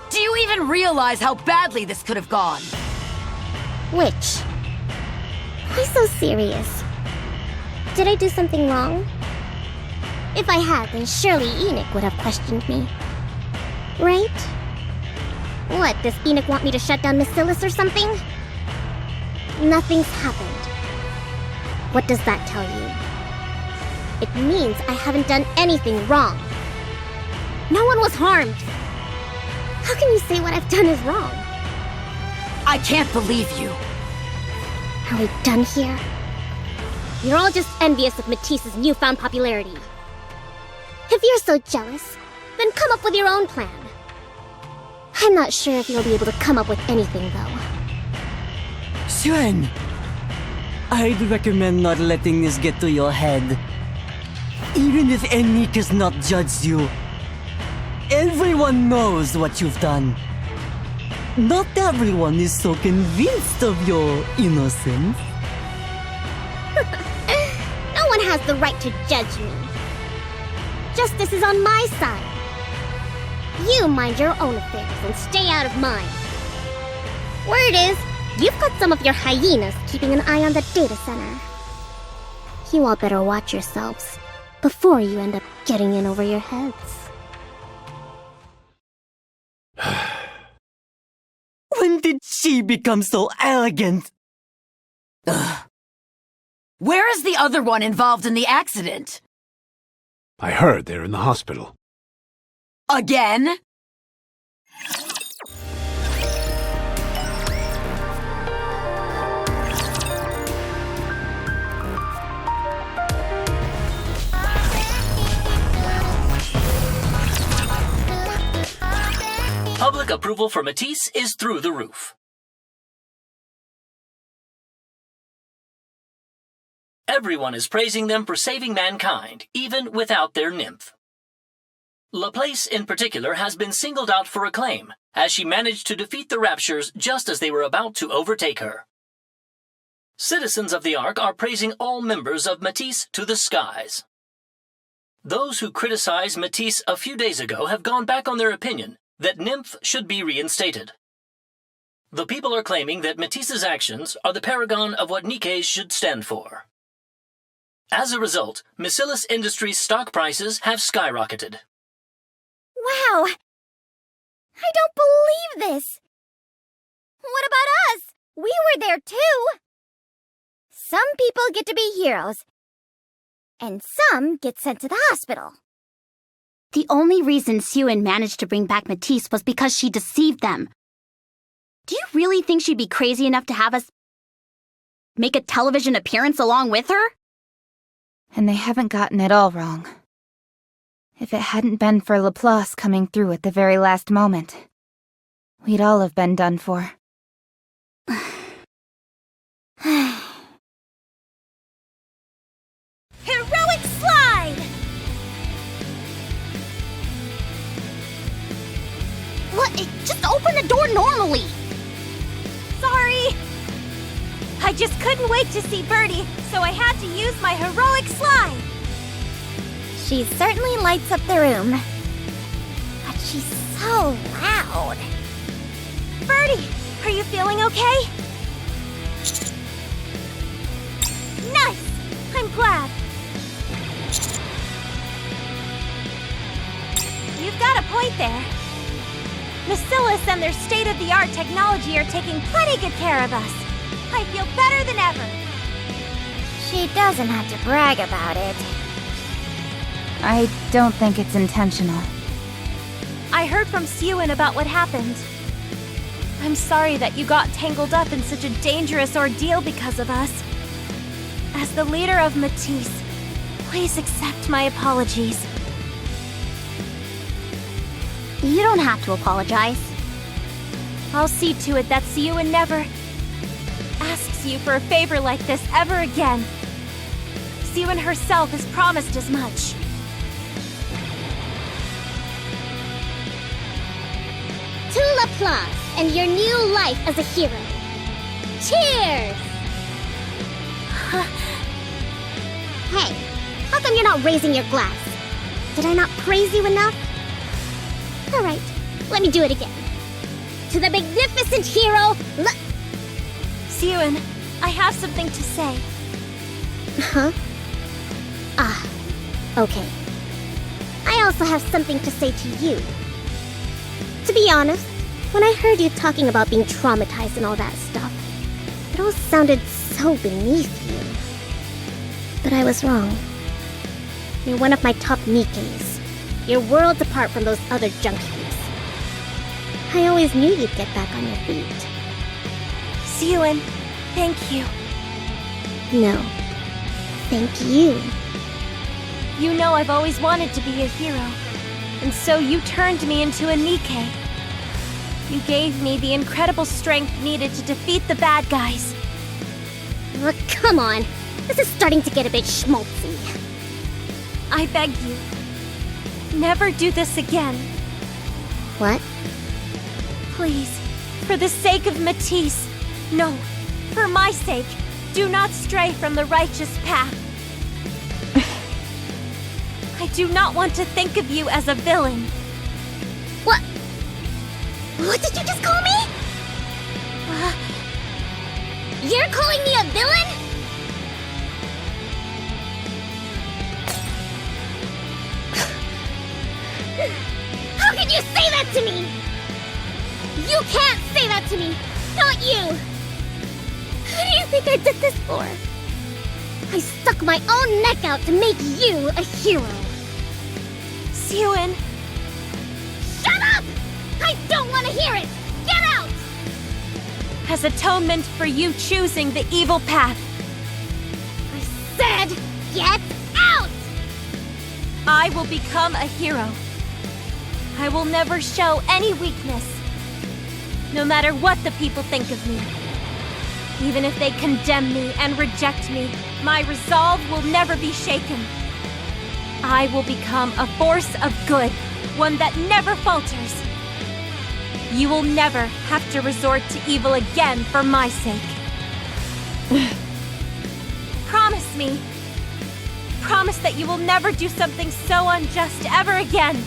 Do you even realize how badly this could have gone? Which? Why so serious? Did I do something wrong? If I had, then surely Enoch would have questioned me. Right? What, does Enoch want me to shut down Mirillis or something? Nothing's happened. What does that tell you? It means I haven't done anything wrong. No one was harmed. How can you say what I've done is wrong? I can't believe you. Are we done here? You're all just envious of Matisse's newfound popularity. If you're so jealous, then come up with your own plan. I'm not sure if you'll be able to come up with anything, though. Suen, I'd recommend not letting this get to your head. Even if Nikke does not judge you, everyone knows what you've done. Not everyone is so convinced of your innocence. No one has the right to judge me. Justice is on my side. You mind your own affairs and stay out of mine. Word is, You've got some of your hyenas keeping an eye on the data center. You all better watch yourselves before you end up getting in over your heads. When did she become so arrogant? Ugh. Where is the other one involved in the accident? I heard they're in the hospital. Again? Public approval for Matisse is through the roof. Everyone is praising them for saving mankind, even without their nymph. Laplace, in particular, has been singled out for acclaim, as she managed to defeat the Raptures just as they were about to overtake her. Citizens of the Ark are praising all members of Matisse to the skies. Those who criticized Matisse a few days ago have gone back on their opinion that Nymph should be reinstated. The people are claiming that Matisse's actions are the paragon of what Nikke's should stand for. As a result, Mirillis Industries' stock prices have skyrocketed. Wow! I don't believe this! What about us? We were there too! Some people get to be heroes, and some get sent to the hospital. The only reason Sewin managed to bring back Matisse was because she deceived them. Do you really think she'd be crazy enough to have us make a television appearance along with her? And they haven't gotten it all wrong. If it hadn't been for Laplace coming through at the very last moment, we'd all have been done for. Heroic slide! What? Just open the door normally! Sorry! I just couldn't wait to see Birdie, so I had to use my heroic slide! She certainly lights up the room. But she's so loud. Birdie, are you feeling okay? Nice! I'm glad. You've got a point there. Mirillis and their state-of-the-art technology are taking plenty good care of us. I feel better than ever. She doesn't have to brag about it. I don't think it's intentional. I heard from Sewin about what happened. I'm sorry that you got tangled up in such a dangerous ordeal because of us. As the leader of Matisse, please accept my apologies. You don't have to apologize. I'll see to it that Sewin never asks you for a favor like this ever again. Sewin herself has promised as much. To Laplace and your new life as a hero. Cheers! Hey, how come you're not raising your glass? Did I not praise you enough? Alright, let me do it again. To the magnificent hero, Sewin, I have something to say. Huh? Ah, okay. I also have something to say to you. To be honest, when I heard you talking about being traumatized and all that stuff, it all sounded so beneath you. But I was wrong. You're one of my top Nikkes. You're worlds apart from those other junkies. I always knew you'd get back on your feet. Sewin, thank you. No. Thank you. You know I've always wanted to be a hero. And so you turned me into a Nikke. You gave me the incredible strength needed to defeat the bad guys. Oh, come on. This is starting to get a bit schmaltzy. I beg you, never do this again. What? Please, for the sake of Matisse, no, for my sake, do not stray from the righteous path. I do not want to think of you as a villain. What? What did you just call me? You're calling me a villain? How can you say that to me? You can't say that to me! Not you! Who do you think I did this for? I stuck my own neck out to make you a hero. Siwon! Shut up! I don't want to hear it! Get out! As atonement for you choosing the evil path, I said, get out! I will become a hero. I will never show any weakness, no matter what the people think of me. Even if they condemn me and reject me, my resolve will never be shaken. I will become a force of good, one that never falters. You will never have to resort to evil again for my sake. Promise me. Promise that you will never do something so unjust ever again.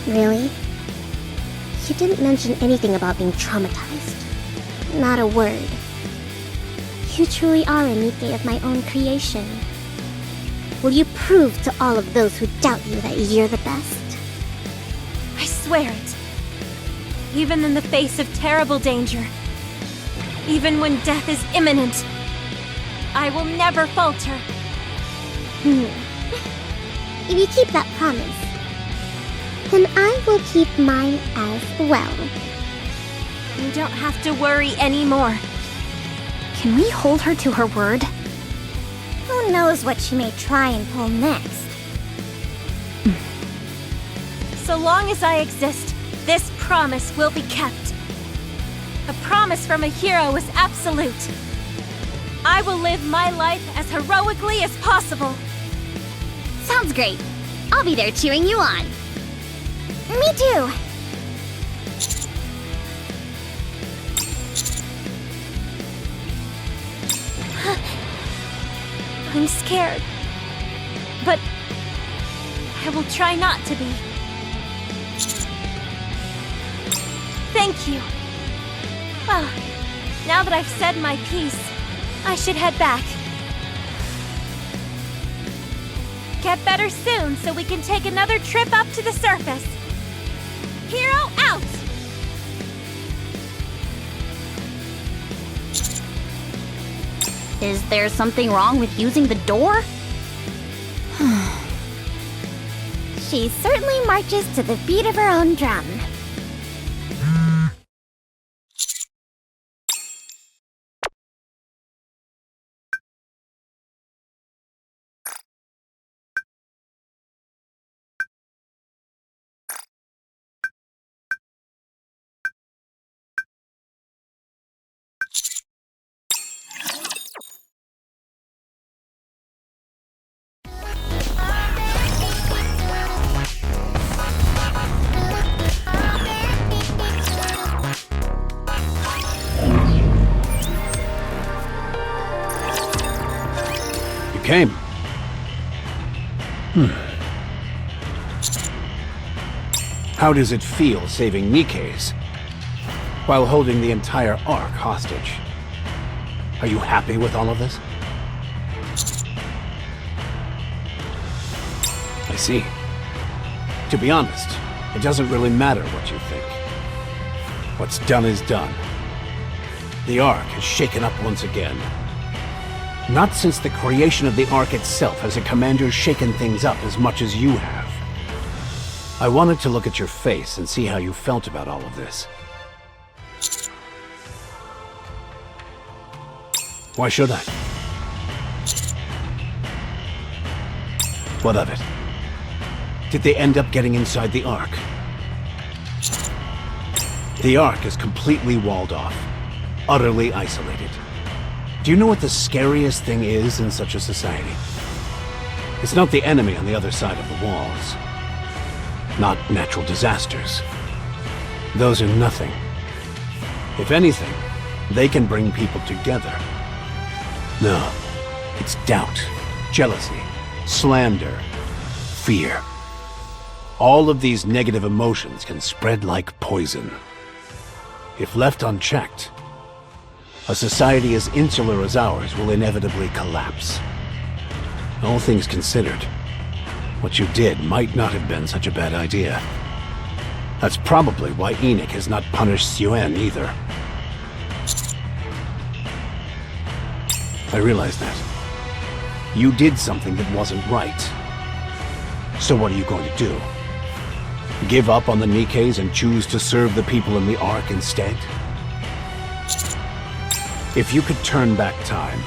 Really? You didn't mention anything about being traumatized. Not a word. You truly are a Nikke of my own creation. Will you prove to all of those who doubt you that you're the best? I swear it. Even in the face of terrible danger, even when death is imminent, I will never falter. If you keep that promise, then I will keep mine as well. You don't have to worry anymore. Can we hold her to her word? Who knows what she may try and pull next? So long as I exist, this promise will be kept. A promise from a hero is absolute. I will live my life as heroically as possible. Sounds great. I'll be there cheering you on. Me too. I'm scared. But I will try not to be. Thank you. Well, now that I've said my piece, I should head back. Get better soon so we can take another trip up to the surface. Hero out! Is there something wrong with using the door? She certainly marches to the beat of her own drum. Came. How does it feel saving Nikke's while holding the entire Ark hostage? Are you happy with all of this? I see. To be honest, it doesn't really matter what you think. What's done is done. The Ark is shaken up once again. Not since the creation of the Ark itself has a commander shaken things up as much as you have. I wanted to look at your face and see how you felt about all of this. Why should I? What of it? Did they end up getting inside the Ark? The Ark is completely walled off, utterly isolated. Do you know what the scariest thing is in such a society? It's not the enemy on the other side of the walls. Not natural disasters. Those are nothing. If anything, they can bring people together. No, it's doubt, jealousy, slander, fear. All of these negative emotions can spread like poison. If left unchecked, a society as insular as ours will inevitably collapse. All things considered, what you did might not have been such a bad idea. That's probably why Enoch has not punished Suen either. I realize that. You did something that wasn't right. So what are you going to do? Give up on the Nikkes and choose to serve the people in the Ark instead? If you could turn back time,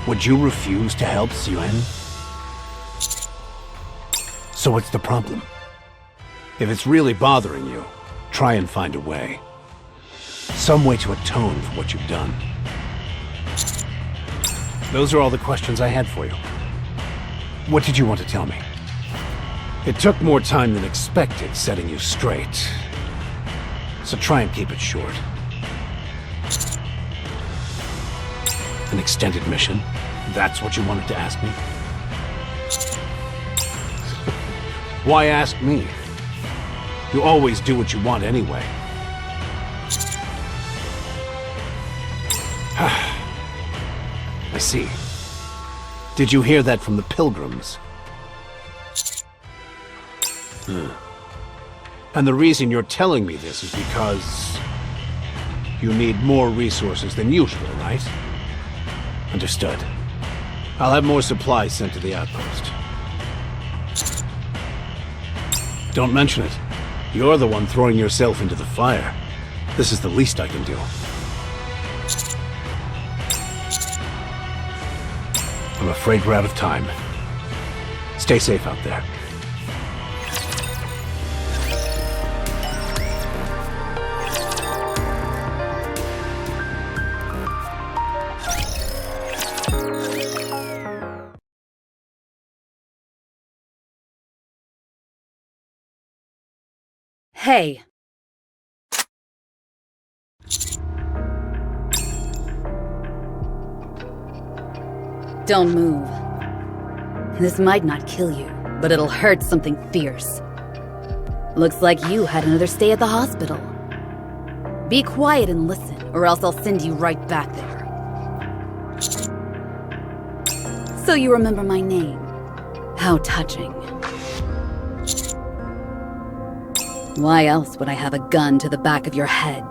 would you refuse to help Suen? So what's the problem? If it's really bothering you, try and find a way. Some way to atone for what you've done. Those are all the questions I had for you. What did you want to tell me? It took more time than expected setting you straight. So try and keep it short. An extended mission? That's what you wanted to ask me? Why ask me? You always do what you want anyway. I see. Did you hear that from the Pilgrims? And the reason you're telling me this is because you need more resources than usual, right? Understood. I'll have more supplies sent to the outpost. Don't mention it. You're the one throwing yourself into the fire. This is the least I can do. I'm afraid we're out of time. Stay safe out there. Hey. Don't move. This might not kill you, but it'll hurt something fierce. Looks like you had another stay at the hospital. Be quiet and listen, or else I'll send you right back there. So you remember my name. How touching. Why else would I have a gun to the back of your head?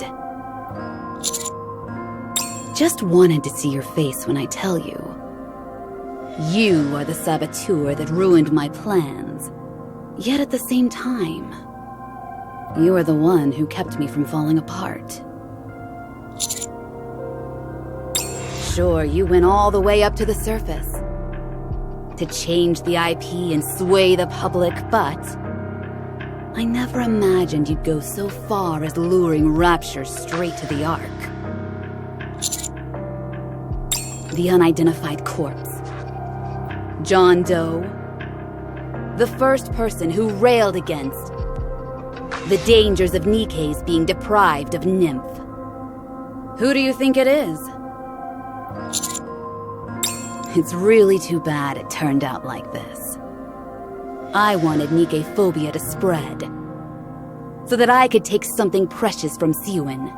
Just wanted to see your face when I tell you. You are the saboteur that ruined my plans. Yet at the same time, you are the one who kept me from falling apart. Sure, you went all the way up to the surface to change the IP and sway the public, but I never imagined you'd go so far as luring Rapture straight to the Ark. The unidentified corpse. John Doe. The first person who railed against the dangers of Nikkes being deprived of nymph. Who do you think it is? It's really too bad it turned out like this. I wanted Nikke phobia to spread, so that I could take something precious from Suen.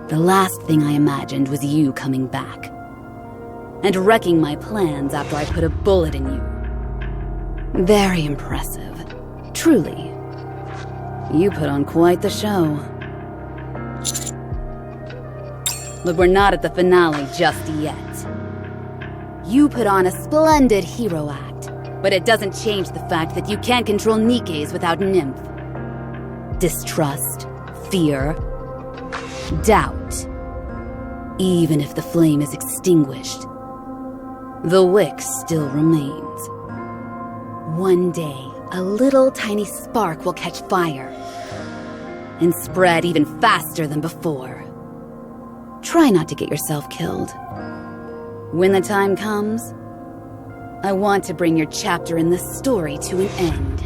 The last thing I imagined was you coming back, and wrecking my plans after I put a bullet in you. Very impressive. Truly. You put on quite the show. But we're not at the finale just yet. You put on a splendid hero act, but it doesn't change the fact that you can't control Nikkes without nymph. Distrust, fear, doubt. Even if the flame is extinguished, the wick still remains. One day, a little tiny spark will catch fire and spread even faster than before. Try not to get yourself killed. When the time comes, I want to bring your chapter in this story to an end.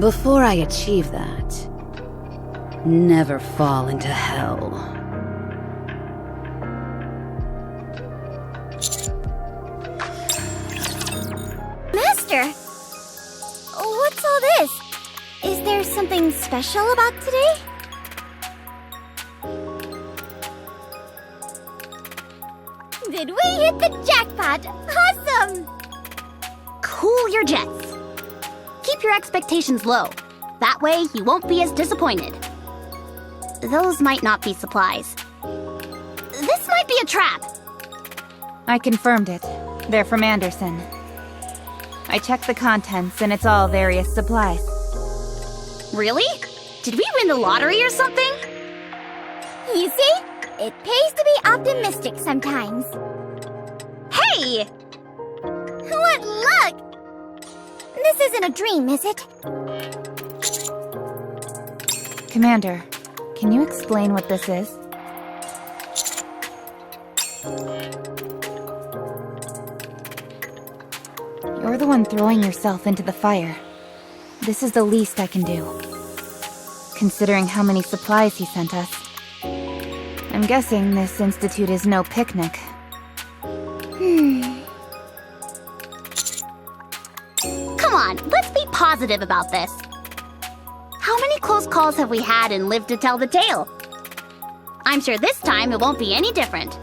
Before I achieve that, never fall into hell. Master! What's all this? Is there something special about today? Did we hit the jackpot? Awesome! Cool your jets. Keep your expectations low. That way, you won't be as disappointed. Those might not be supplies. This might be a trap. I confirmed it. They're from Anderson. I checked the contents, and it's all various supplies. Really? Did we win the lottery or something? You see? It pays to be optimistic sometimes. Hey! What luck! This isn't a dream, is it? Commander, can you explain what this is? You're the one throwing yourself into the fire. This is the least I can do. Considering how many supplies he sent us. I'm guessing this institute is no picnic. Come on, let's be positive about this. How many close calls have we had and lived to tell the tale? I'm sure this time it won't be any different.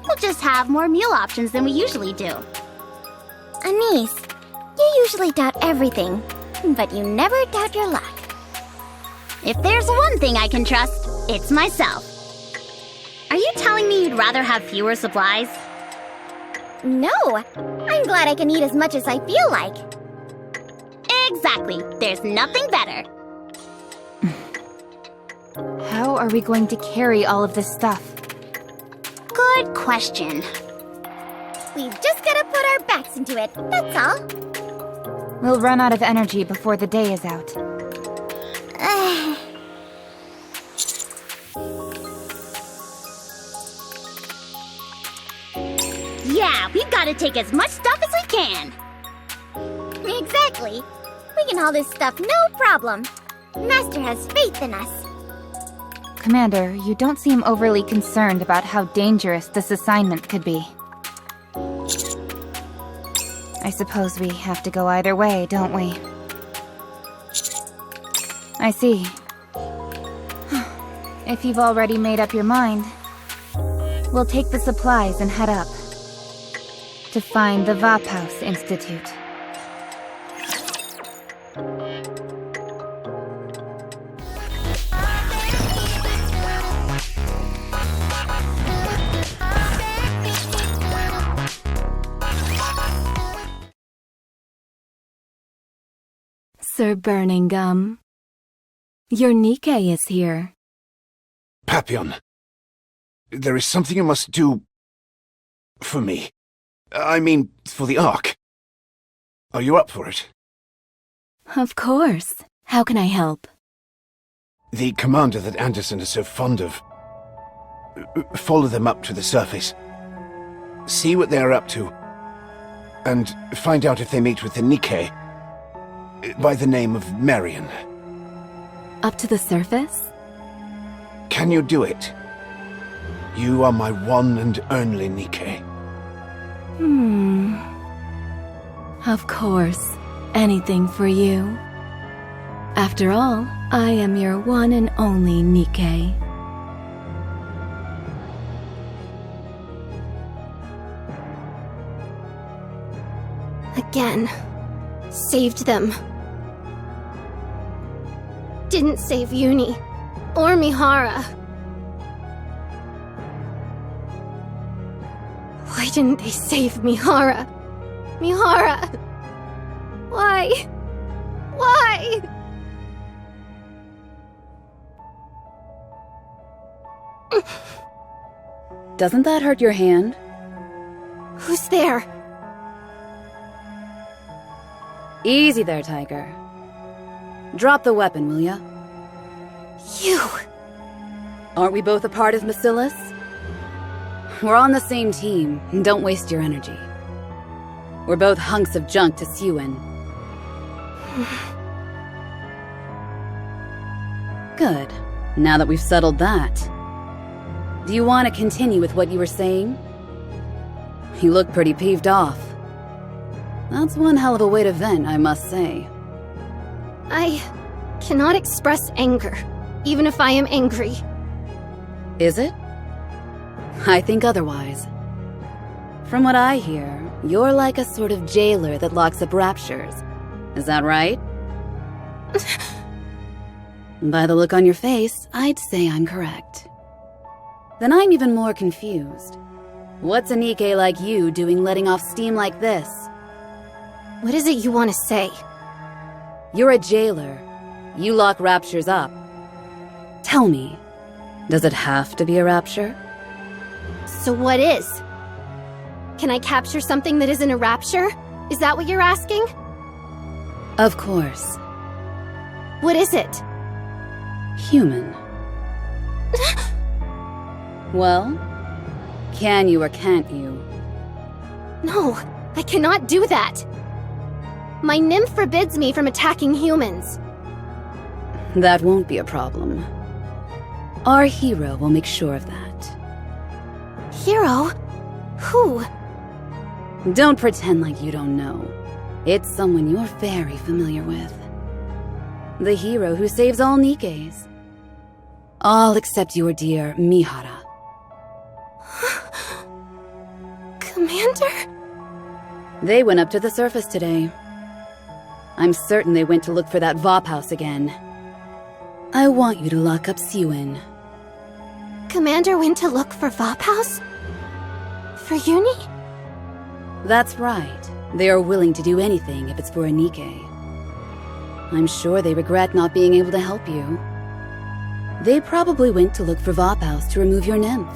We'll just have more meal options than we usually do. Anise, you usually doubt everything, but you never doubt your luck. If there's one thing I can trust, it's myself. Are you telling me you'd rather have fewer supplies? No, I'm glad I can eat as much as I feel like. Exactly. There's nothing better. How are we going to carry all of this stuff? Good question. We've just gotta put our backs into it, that's all. We'll run out of energy before the day is out. Yeah, we've gotta take as much stuff as we can. Exactly. We can haul this stuff no problem. Master has faith in us. Commander, you don't seem overly concerned about how dangerous this assignment could be. I suppose we have to go either way, don't we? I see. If you've already made up your mind, we'll take the supplies and head up to find the Vaphaus Institute. Sir Burning Gum, your Nikke is here. Papillon, there is something you must do for me. I mean, for the Ark. Are you up for it? Of course. How can I help? The commander that Anderson is so fond of. Follow them up to the surface. See what they are up to. And find out if they meet with the Nikke by the name of Marion. Up to the surface? Can you do it? You are my one and only Nikke. Of course. Anything for you. After all, I am your one and only Nikke. Again. Saved them. Didn't save Uni. Or Mihara. Why didn't they save Mihara? Mihara! Why? Why? Doesn't that hurt your hand? Who's there? Easy there, Tiger. Drop the weapon, will ya? You! Aren't we both a part of Mirillis? We're on the same team, and don't waste your energy. We're both hunks of junk to sew in. Good. Now that we've settled that, do you want to continue with what you were saying? You look pretty peeved off. That's one hell of a way to vent, I must say. I cannot express anger, even if I am angry. Is it? I think otherwise. From what I hear, you're like a sort of jailer that locks up raptures. Is that right? By the look on your face, I'd say I'm correct. Then I'm even more confused. What's a Nikke like you doing letting off steam like this? What is it you want to say? You're a jailer. You lock raptures up. Tell me, does it have to be a rapture? So what is? Can I capture something that isn't a rapture? Is that what you're asking? Of course. What is it? Human. Well, can you or can't you? No, I cannot do that. My nymph forbids me from attacking humans. That won't be a problem. Our hero will make sure of that. Hero? Who? Don't pretend like you don't know. It's someone you're very familiar with. The hero who saves all Nikkes. All except your dear Mihara. Commander? They went up to the surface today. I'm certain they went to look for that Vop house again. I want you to lock up Siwin. Commander went to look for Vop house? For Uni? That's right. They are willing to do anything if it's for a Nikke. I'm sure they regret not being able to help you. They probably went to look for Vop house to remove your nymph.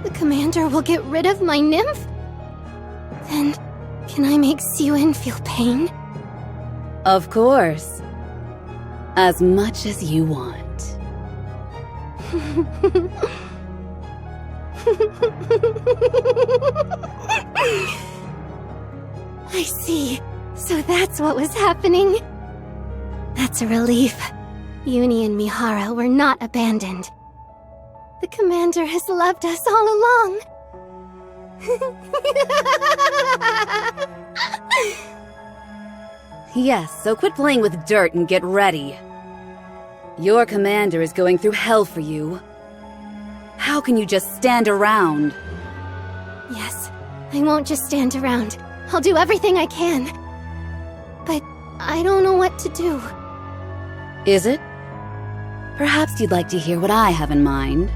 The commander will get rid of my nymph? Then, can I make Siwin feel pain? Of course. As much as you want. I see. So that's what was happening. That's a relief. Uni and Mihara were not abandoned. The commander has loved us all along. Yes, so quit playing with dirt and get ready. Your commander is going through hell for you. How can you just stand around? Yes, I won't just stand around. I'll do everything I can. But I don't know what to do. Is it? Perhaps you'd like to hear what I have in mind.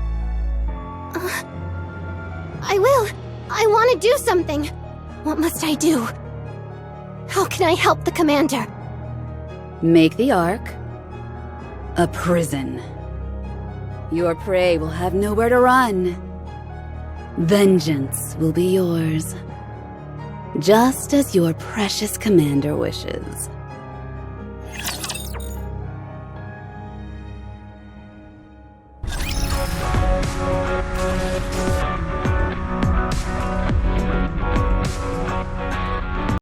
I will. I want to do something. What must I do? How can I help the commander? Make the Ark a prison. Your prey will have nowhere to run. Vengeance will be yours. Just as your precious commander wishes.